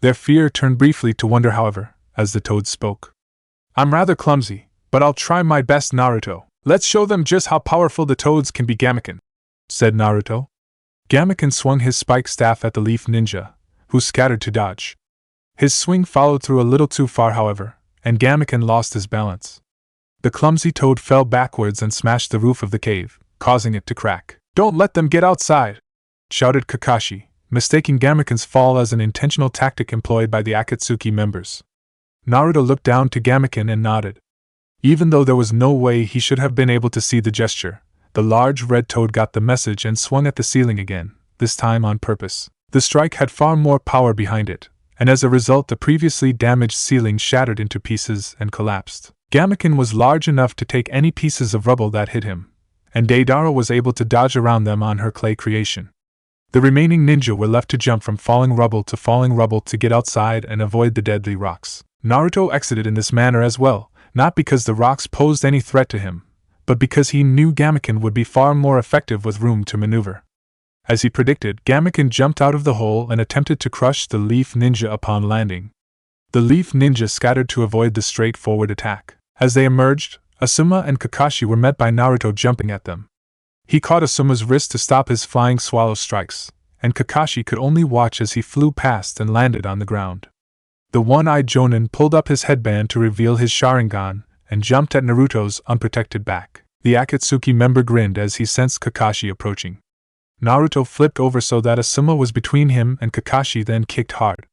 S1: Their fear turned briefly to wonder, however, as the toad spoke. "I'm rather clumsy, but I'll try my best, Naruto. Let's show them just how powerful the toads can be." Gamaken said Naruto. Gamaken swung his spike staff at the leaf ninja, who scattered to dodge. His swing followed through a little too far, however, and Gamaken lost his balance. The clumsy toad fell backwards and smashed the roof of the cave, causing it to crack. "Don't let them get outside!" shouted Kakashi, mistaking Gamaken's fall as an intentional tactic employed by the Akatsuki members. Naruto looked down to Gamaken and nodded. Even though there was no way he should have been able to see the gesture, the large red toad got the message and swung at the ceiling again, this time on purpose. The strike had far more power behind it, and as a result the previously damaged ceiling shattered into pieces and collapsed. Gamaken was large enough to take any pieces of rubble that hit him, and Deidara was able to dodge around them on her clay creation. The remaining ninja were left to jump from falling rubble to get outside and avoid the deadly rocks. Naruto exited in this manner as well, not because the rocks posed any threat to him, but because he knew Gamaken would be far more effective with room to maneuver. As he predicted, Gamaken jumped out of the hole and attempted to crush the leaf ninja upon landing. The leaf ninja scattered to avoid the straightforward attack. As they emerged, Asuma and Kakashi were met by Naruto jumping at them. He caught Asuma's wrist to stop his flying swallow strikes, and Kakashi could only watch as he flew past and landed on the ground. The one-eyed Jonin pulled up his headband to reveal his Sharingan and jumped at Naruto's unprotected back. The Akatsuki member grinned as he sensed Kakashi approaching. Naruto flipped over so that Asuma was between him and Kakashi, then kicked hard.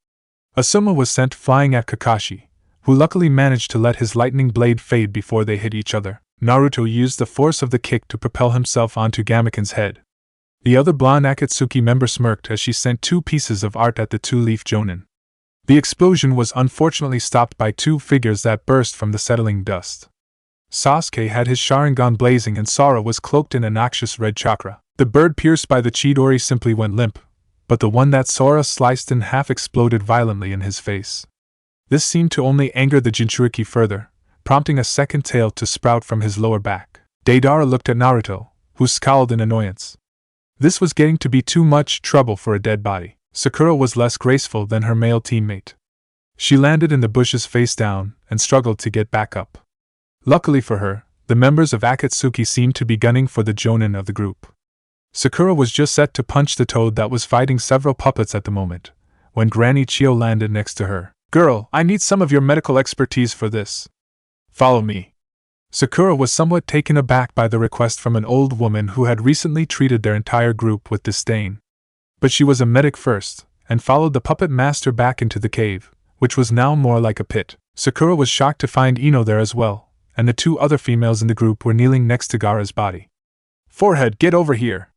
S1: Asuma was sent flying at Kakashi, who luckily managed to let his lightning blade fade before they hit each other. Naruto used the force of the kick to propel himself onto Gameken's head. The other blonde Akatsuki member smirked as she sent 2 pieces of art at the two-leaf Jonin. The explosion was unfortunately stopped by 2 figures that burst from the settling dust. Sasuke had his Sharingan blazing and Sora was cloaked in a noxious red chakra. The bird pierced by the Chidori simply went limp, but the one that Sora sliced in half exploded violently in his face. This seemed to only anger the jinchuriki further, prompting a second tail to sprout from his lower back. Deidara looked at Naruto, who scowled in annoyance. This was getting to be too much trouble for a dead body. Sakura was less graceful than her male teammate. She landed in the bushes face down and struggled to get back up. Luckily for her, the members of Akatsuki seemed to be gunning for the Jonin of the group. Sakura was just set to punch the toad that was fighting several puppets at the moment, when Granny Chio landed next to her. "Girl, I need some of your medical expertise for this. Follow me." Sakura was somewhat taken aback by the request from an old woman who had recently treated their entire group with disdain. But she was a medic first, and followed the puppet master back into the cave, which was now more like a pit. Sakura was shocked to find Ino there as well, and the 2 other females in the group were kneeling next to Gaara's body. "Forehead, get over here.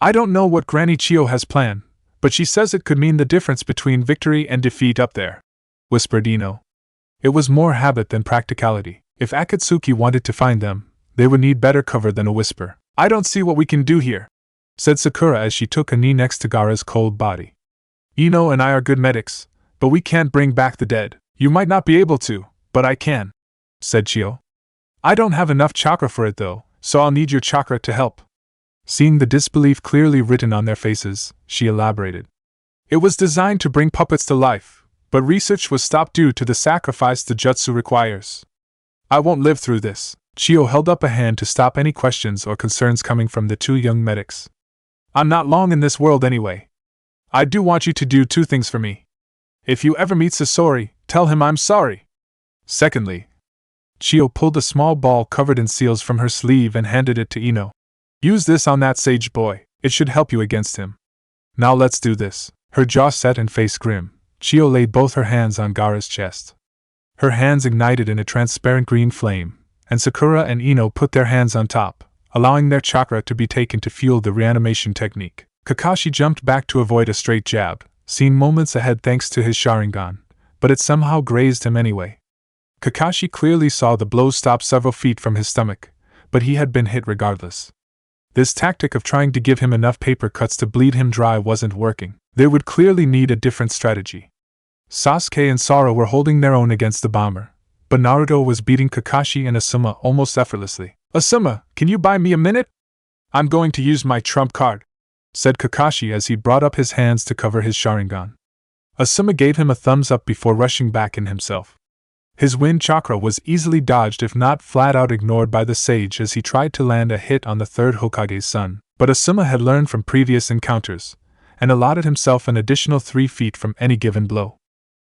S1: I don't know what Granny Chio has planned, but she says it could mean the difference between victory and defeat up there," whispered Ino. It was more habit than practicality. If Akatsuki wanted to find them, they would need better cover than a whisper. "I don't see what we can do here," said Sakura as she took a knee next to Gaara's cold body. "Ino and I are good medics, but we can't bring back the dead. You might not be able to, but I can," said Chio. "I don't have enough chakra for it though, so I'll need your chakra to help." Seeing the disbelief clearly written on their faces, she elaborated. "It was designed to bring puppets to life, but research was stopped due to the sacrifice the jutsu requires. I won't live through this." Chio held up a hand to stop any questions or concerns coming from the 2 young medics. "I'm not long in this world anyway. I do want you to do 2 things for me. If you ever meet Sasori, tell him I'm sorry. Secondly," Chio pulled a small ball covered in seals from her sleeve and handed it to Ino. "Use this on that sage boy, it should help you against him. Now let's do this." Her jaw set and face grim, Chio laid both her hands on Gaara's chest. Her hands ignited in a transparent green flame, and Sakura and Ino put their hands on top, allowing their chakra to be taken to fuel the reanimation technique. Kakashi jumped back to avoid a straight jab, seen moments ahead thanks to his Sharingan, but it somehow grazed him anyway. Kakashi clearly saw the blow stop several feet from his stomach, but he had been hit regardless. This tactic of trying to give him enough paper cuts to bleed him dry wasn't working. They would clearly need a different strategy. Sasuke and Sora were holding their own against the bomber, but Naruto was beating Kakashi and Asuma almost effortlessly. "Asuma, can you buy me a minute? I'm going to use my trump card," said Kakashi as he brought up his hands to cover his Sharingan. Asuma gave him a thumbs up before rushing back in himself. His wind chakra was easily dodged if not flat out ignored by the sage as he tried to land a hit on the 3rd Hokage's son, but Asuma had learned from previous encounters, and allotted himself an additional 3 feet from any given blow.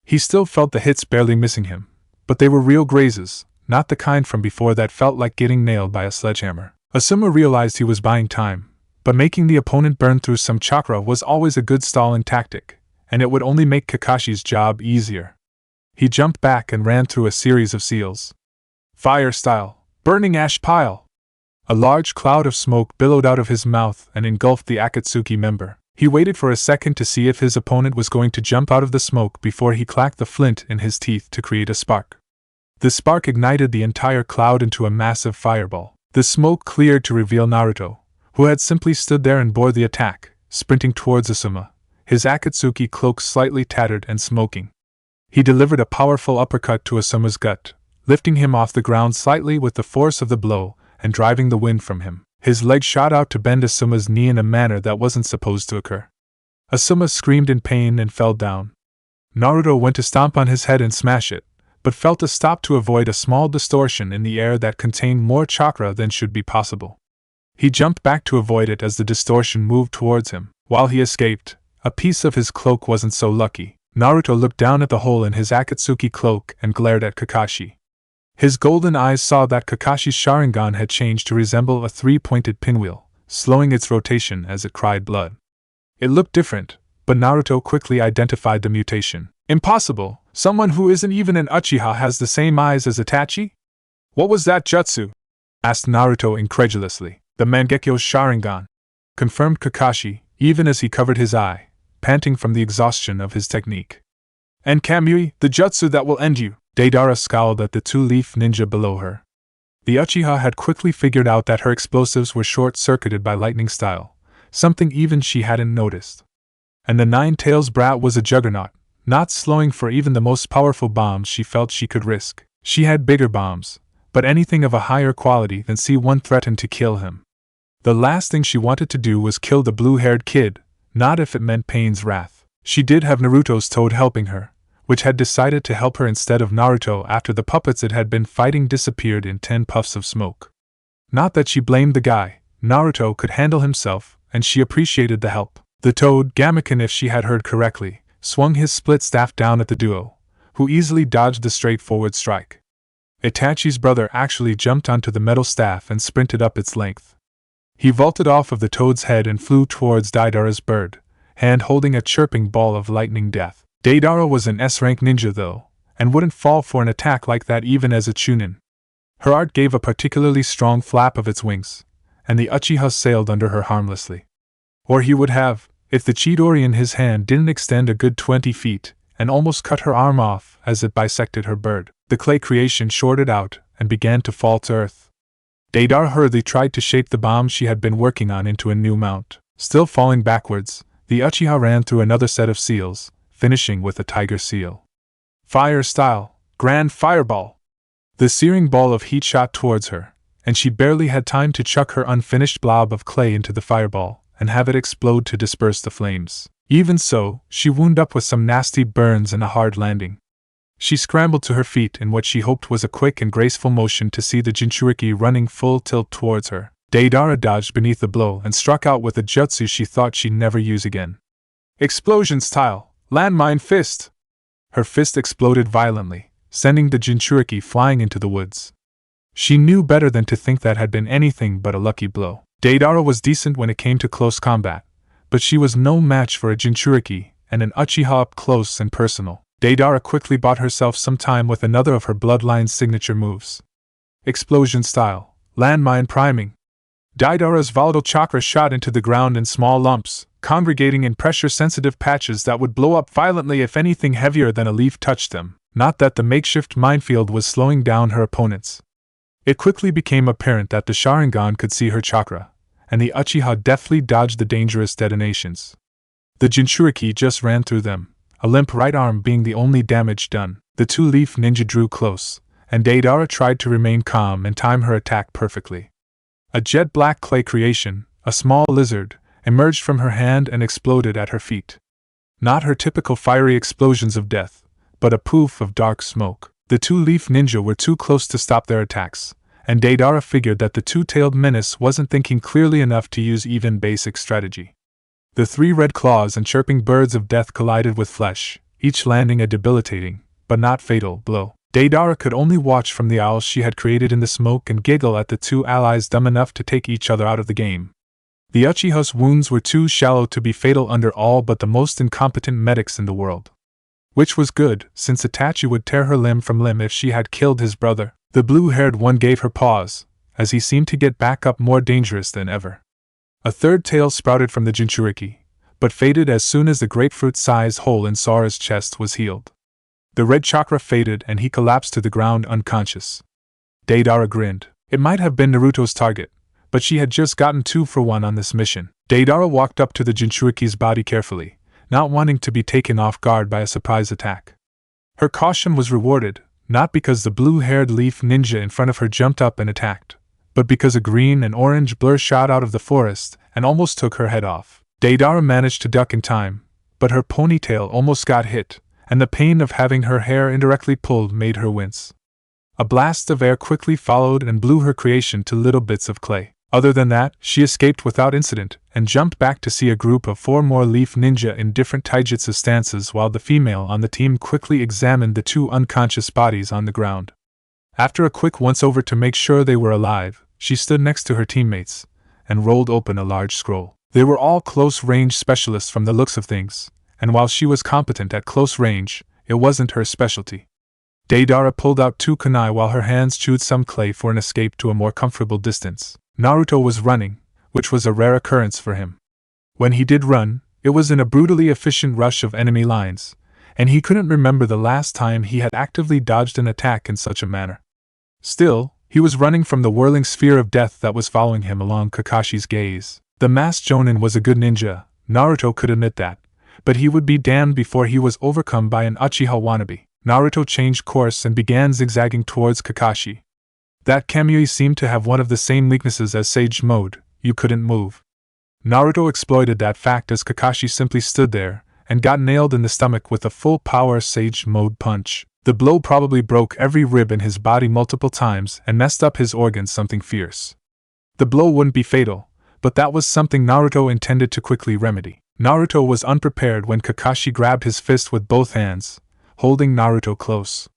S1: He still felt the hits barely missing him, but they were real grazes, not the kind from before that felt like getting nailed by a sledgehammer. Asuma realized he was buying time, but making the opponent burn through some chakra was always a good stalling tactic, and it would only make Kakashi's job easier. He jumped back and ran through a series of seals. Fire style, burning ash pile. A large cloud of smoke billowed out of his mouth and engulfed the Akatsuki member. He waited for a second to see if his opponent was going to jump out of the smoke before he clacked the flint in his teeth to create a spark. The spark ignited the entire cloud into a massive fireball. The smoke cleared to reveal Naruto, who had simply stood there and bore the attack, sprinting towards Asuma, his Akatsuki cloak slightly tattered and smoking. He delivered a powerful uppercut to Asuma's gut, lifting him off the ground slightly with the force of the blow and driving the wind from him. His leg shot out to bend Asuma's knee in a manner that wasn't supposed to occur. Asuma screamed in pain and fell down. Naruto went to stomp on his head and smash it, but felt to stop to avoid a small distortion in the air that contained more chakra than should be possible. He jumped back to avoid it as the distortion moved towards him. While he escaped, a piece of his cloak wasn't so lucky. Naruto looked down at the hole in his Akatsuki cloak and glared at Kakashi. His golden eyes saw that Kakashi's Sharingan had changed to resemble a three-pointed pinwheel, slowing its rotation as it cried blood. It looked different, but Naruto quickly identified the mutation. Impossible! Someone who isn't even an Uchiha has the same eyes as Itachi? What was that jutsu? Asked Naruto incredulously. The Mangekyo's Sharingan, confirmed Kakashi, even as he covered his eye, panting from the exhaustion of his technique. And Kamui, the jutsu that will end you. Deidara scowled at the two-leaf ninja below her. The Uchiha had quickly figured out that her explosives were short-circuited by lightning style, something even she hadn't noticed. And the Nine-Tails brat was a juggernaut, not slowing for even the most powerful bombs she felt she could risk. She had bigger bombs, but anything of a higher quality than C1 threatened to kill him. The last thing she wanted to do was kill the blue-haired kid, not if it meant Pain's wrath. She did have Naruto's toad helping her, which had decided to help her instead of Naruto after the puppets it had been fighting disappeared in 10 puffs of smoke. Not that she blamed the guy, Naruto could handle himself, and she appreciated the help. The toad, Gamaken if she had heard correctly, swung his split staff down at the duo, who easily dodged the straightforward strike. Itachi's brother actually jumped onto the metal staff and sprinted up its length. He vaulted off of the toad's head and flew towards Deidara's bird, hand holding a chirping ball of lightning death. Deidara was an S-rank ninja though, and wouldn't fall for an attack like that even as a chunin. Her art gave a particularly strong flap of its wings, and the Uchiha sailed under her harmlessly. Or he would have, if the Chidori in his hand didn't extend a good 20 feet, and almost cut her arm off as it bisected her bird. The clay creation shorted out and began to fall to earth. Deidara hurriedly tried to shape the bomb she had been working on into a new mount. Still falling backwards, the Uchiha ran through another set of seals, finishing with a tiger seal. Fire style, grand fireball! The searing ball of heat shot towards her, and she barely had time to chuck her unfinished blob of clay into the fireball and have it explode to disperse the flames. Even so, she wound up with some nasty burns and a hard landing. She scrambled to her feet in what she hoped was a quick and graceful motion to see the jinchuriki running full tilt towards her. Deidara dodged beneath the blow and struck out with a jutsu she thought she'd never use again. Explosion style, landmine fist! Her fist exploded violently, sending the jinchuriki flying into the woods. She knew better than to think that had been anything but a lucky blow. Deidara was decent when it came to close combat, but she was no match for a jinchuriki and an Uchiha up close and personal. Deidara quickly bought herself some time with another of her bloodline's signature moves. Explosion style, landmine priming. Deidara's volatile chakra shot into the ground in small lumps, congregating in pressure-sensitive patches that would blow up violently if anything heavier than a leaf touched them. Not that the makeshift minefield was slowing down her opponents. It quickly became apparent that the Sharingan could see her chakra, and the Uchiha deftly dodged the dangerous detonations. The jinchuriki just ran through them, a limp right arm being the only damage done. The two-leaf ninja drew close, and Deidara tried to remain calm and time her attack perfectly. A jet-black clay creation, a small lizard, emerged from her hand and exploded at her feet. Not her typical fiery explosions of death, but a poof of dark smoke. The two-leaf ninja were too close to stop their attacks, and Deidara figured that the two-tailed menace wasn't thinking clearly enough to use even basic strategy. The three red claws and chirping birds of death collided with flesh, each landing a debilitating, but not fatal, blow. Deidara could only watch from the owls she had created in the smoke and giggle at the two allies dumb enough to take each other out of the game. The Uchiha's wounds were too shallow to be fatal under all but the most incompetent medics in the world. Which was good, since Itachi would tear her limb from limb if she had killed his brother. The blue-haired one gave her pause, as he seemed to get back up more dangerous than ever. A third tail sprouted from the jinchuriki, but faded as soon as the grapefruit-sized hole in Sora's chest was healed. The red chakra faded and he collapsed to the ground unconscious. Deidara grinned. It might have been Naruto's target, but she had just gotten 2 for 1 on this mission. Deidara walked up to the jinchuriki's body carefully, not wanting to be taken off guard by a surprise attack. Her caution was rewarded, not because the blue-haired leaf ninja in front of her jumped up and attacked, but because a green and orange blur shot out of the forest and almost took her head off. Deidara managed to duck in time, but her ponytail almost got hit, and the pain of having her hair indirectly pulled made her wince. A blast of air quickly followed and blew her creation to little bits of clay. Other than that, she escaped without incident, and jumped back to see a group of 4 more leaf ninja in different taijutsu stances while the female on the team quickly examined the 2 unconscious bodies on the ground. After a quick once-over to make sure they were alive, she stood next to her teammates, and rolled open a large scroll. They were all close-range specialists from the looks of things, and while she was competent at close range, it wasn't her specialty. Deidara pulled out 2 kunai while her hands chewed some clay for an escape to a more comfortable distance. Naruto was running, which was a rare occurrence for him. When he did run, it was in a brutally efficient rush of enemy lines, and he couldn't remember the last time he had actively dodged an attack in such a manner. Still, he was running from the whirling sphere of death that was following him along Kakashi's gaze. The masked Jonin was a good ninja, Naruto could admit that, but he would be damned before he was overcome by an Uchiha wannabe. Naruto changed course and began zigzagging towards Kakashi. That Kamui seemed to have one of the same weaknesses as Sage Mode, you couldn't move. Naruto exploited that fact as Kakashi simply stood there, and got nailed in the stomach with a full-power Sage Mode punch. The blow probably broke every rib in his body multiple times and messed up his organs something fierce. The blow wouldn't be fatal, but that was something Naruto intended to quickly remedy. Naruto was unprepared when Kakashi grabbed his fist with both hands, holding Naruto close.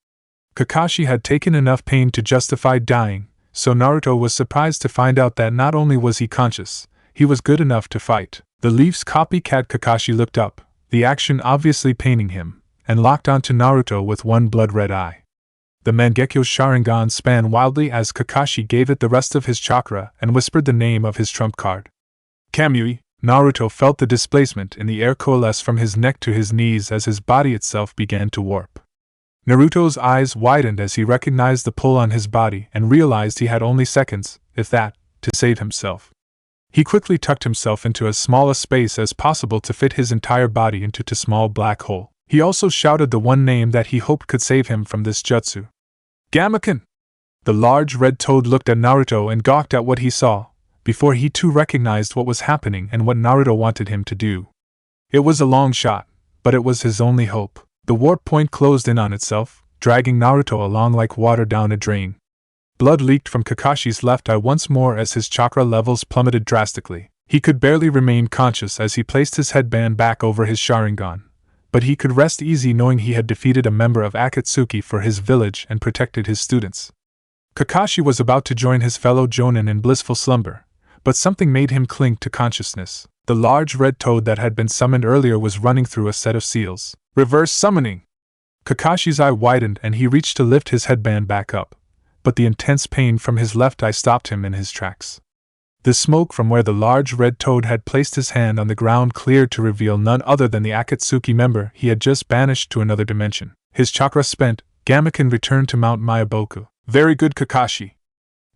S1: Kakashi had taken enough pain to justify dying, so Naruto was surprised to find out that not only was he conscious, he was good enough to fight. The Leaf's copycat Kakashi looked up, the action obviously paining him, and locked onto Naruto with one blood-red eye. The Mangekyo Sharingan span wildly as Kakashi gave it the rest of his chakra and whispered the name of his trump card. Kamui. Naruto felt the displacement in the air coalesce from his neck to his knees as his body itself began to warp. Naruto's eyes widened as he recognized the pull on his body and realized he had only seconds, if that, to save himself. He quickly tucked himself into as small a space as possible to fit his entire body into a small black hole. He also shouted the one name that he hoped could save him from this jutsu. Gamaken! The large red toad looked at Naruto and gawked at what he saw, before he too recognized what was happening and what Naruto wanted him to do. It was a long shot, but it was his only hope. The warp point closed in on itself, dragging Naruto along like water down a drain. Blood leaked from Kakashi's left eye once more as his chakra levels plummeted drastically. He could barely remain conscious as he placed his headband back over his Sharingan, but he could rest easy knowing he had defeated a member of Akatsuki for his village and protected his students. Kakashi was about to join his fellow Jonin in blissful slumber, but something made him cling to consciousness. The large red toad that had been summoned earlier was running through a set of seals. Reverse summoning! Kakashi's eye widened and he reached to lift his headband back up, but the intense pain from his left eye stopped him in his tracks. The smoke from where the large red toad had placed his hand on the ground cleared to reveal none other than the Akatsuki member he had just banished to another dimension. His chakra spent, Gamaken returned to Mount Myoboku. Very good, Kakashi.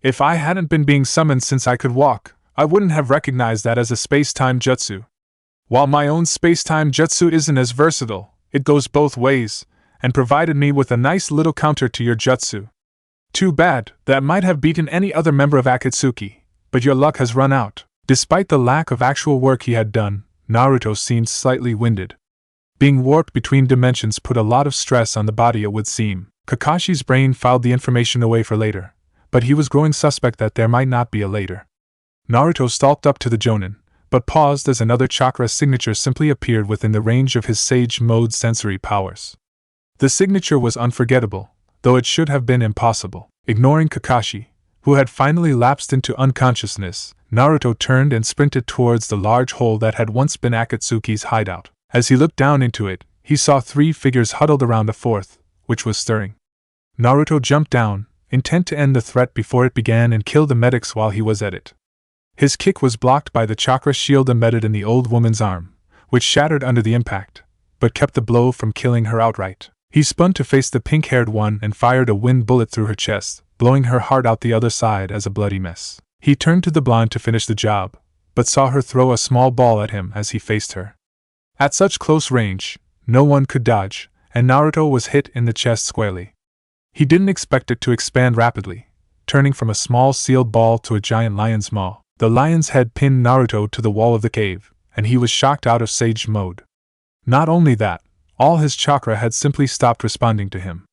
S1: If I hadn't been being summoned since I could walk, I wouldn't have recognized that as a space-time jutsu. While my own space-time jutsu isn't as versatile, it goes both ways, and provided me with a nice little counter to your jutsu. Too bad, that might have beaten any other member of Akatsuki, but your luck has run out. Despite the lack of actual work he had done, Naruto seemed slightly winded. Being warped between dimensions put a lot of stress on the body, it would seem. Kakashi's brain filed the information away for later, but he was growing suspect that there might not be a later. Naruto stalked up to the Jonin, but paused as another chakra signature simply appeared within the range of his Sage Mode sensory powers. The signature was unforgettable, though it should have been impossible. Ignoring Kakashi, who had finally lapsed into unconsciousness, Naruto turned and sprinted towards the large hole that had once been Akatsuki's hideout. As he looked down into it, he saw 3 figures huddled around a 4th, which was stirring. Naruto jumped down, intent to end the threat before it began and kill the medics while he was at it. His kick was blocked by the chakra shield embedded in the old woman's arm, which shattered under the impact, but kept the blow from killing her outright. He spun to face the pink-haired one and fired a wind bullet through her chest, blowing her heart out the other side as a bloody mess. He turned to the blonde to finish the job, but saw her throw a small ball at him as he faced her. At such close range, no one could dodge, and Naruto was hit in the chest squarely. He didn't expect it to expand rapidly, turning from a small sealed ball to a giant lion's maw. The lion's head pinned Naruto to the wall of the cave, and he was shocked out of Sage Mode. Not only that, all his chakra had simply stopped responding to him.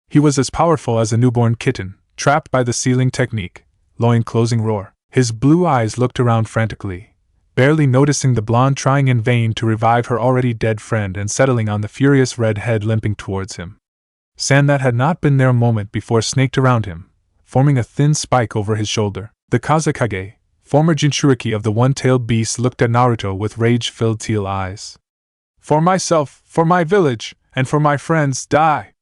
S1: He was as powerful as a newborn kitten, trapped by the sealing technique, loin closing roar. His blue eyes looked around frantically, barely noticing the blonde trying in vain to revive her already dead friend and settling on the furious red head limping towards him. Sand that had not been there a moment before snaked around him, forming a thin spike over his shoulder. The Kazekage, former jinchuriki of the one-tailed beast, looked at Naruto with rage-filled teal eyes. For myself, for my village, and for my friends, die!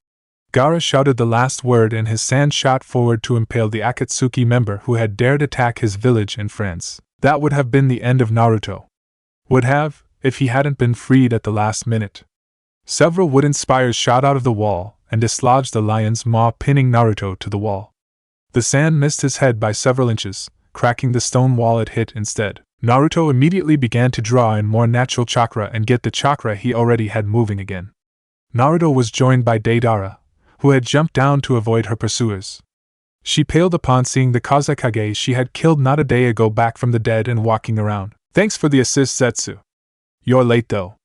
S1: Gaara shouted the last word and his sand shot forward to impale the Akatsuki member who had dared attack his village and friends. That would have been the end of Naruto. Would have, if he hadn't been freed at the last minute. Several wooden spires shot out of the wall and dislodged the lion's maw, pinning Naruto to the wall. The sand missed his head by several inches, cracking the stone wall it hit instead. Naruto immediately began to draw in more natural chakra and get the chakra he already had moving again. Naruto was joined by Deidara, who had jumped down to avoid her pursuers. She paled upon seeing the Kazekage she had killed not a day ago back from the dead and walking around. Thanks for the assist, Zetsu. You're late though.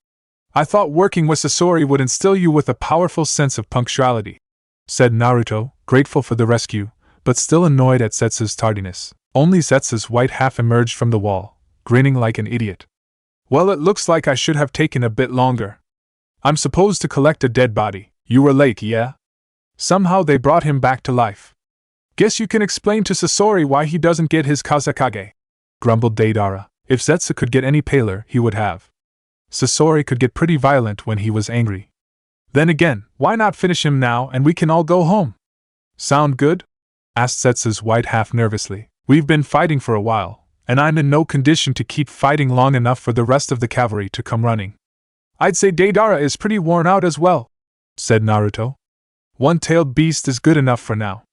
S1: I thought working with Sasori would instill you with a powerful sense of punctuality, said Naruto, grateful for the rescue, but still annoyed at Zetsu's tardiness. Only Zetsu's white half emerged from the wall, grinning like an idiot. Well, it looks like I should have taken a bit longer. I'm supposed to collect a dead body. You were late, yeah? Somehow they brought him back to life. Guess you can explain to Sasori why he doesn't get his Kazekage, grumbled Deidara. If Zetsu could get any paler, he would have. Sasori could get pretty violent when he was angry. Then again, why not finish him now and we can all go home? Sound good? Asked Zetsu's white half nervously. We've been fighting for a while, and I'm in no condition to keep fighting long enough for the rest of the cavalry to come running. I'd say Deidara is pretty worn out as well, said Naruto. One-tailed beast is good enough for now.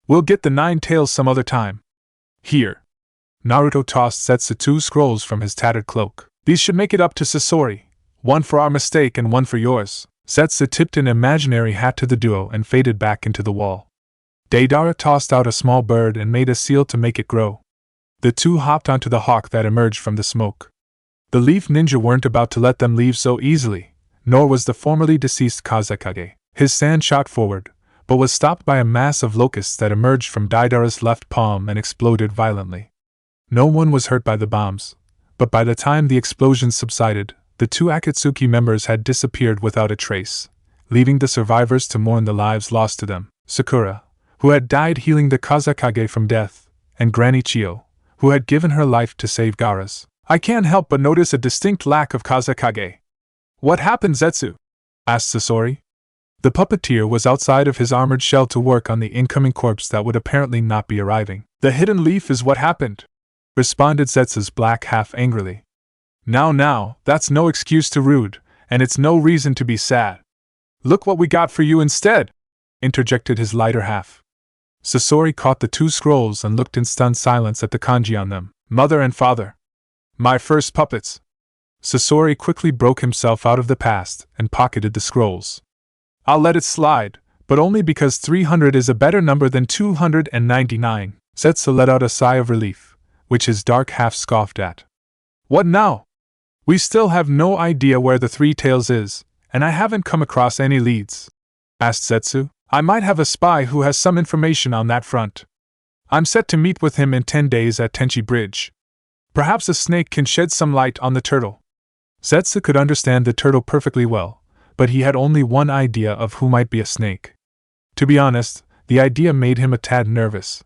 S1: We'll get the 9 tails some other time. Here. Naruto tossed Zetsu 2 scrolls from his tattered cloak. These should make it up to Sasori. One for our mistake and one for yours. Zetsu tipped an imaginary hat to the duo and faded back into the wall. Deidara tossed out a small bird and made a seal to make it grow. The two hopped onto the hawk that emerged from the smoke. The leaf ninja weren't about to let them leave so easily, nor was the formerly deceased Kazekage. His sand shot forward, but was stopped by a mass of locusts that emerged from Deidara's left palm and exploded violently. No one was hurt by the bombs, but by the time the explosions subsided, the 2 Akatsuki members had disappeared without a trace, leaving the survivors to mourn the lives lost to them. Sakura, who had died healing the Kazekage from death, and Granny Chio, who had given her life to save Gaara's. I can't help but notice a distinct lack of Kazekage. What happened, Zetsu? Asked Sasori. The puppeteer was outside of his armored shell to work on the incoming corpse that would apparently not be arriving. The hidden leaf is what happened, responded Zetsu's black half angrily. Now, that's no excuse to rude, and it's no reason to be sad. Look what we got for you instead, interjected his lighter half. Sasori caught the 2 scrolls and looked in stunned silence at the kanji on them. Mother and father. My first puppets. Sasori quickly broke himself out of the past and pocketed the scrolls. I'll let it slide, but only because 300 is a better number than 299. Zetsu let out a sigh of relief, which his dark half scoffed at. What now? We still have no idea where the 3 tails is, and I haven't come across any leads, asked Zetsu. I might have a spy who has some information on that front. I'm set to meet with him in 10 days at Tenchi Bridge. Perhaps a snake can shed some light on the turtle. Zetsu could understand the turtle perfectly well, but he had only one idea of who might be a snake. To be honest, the idea made him a tad nervous.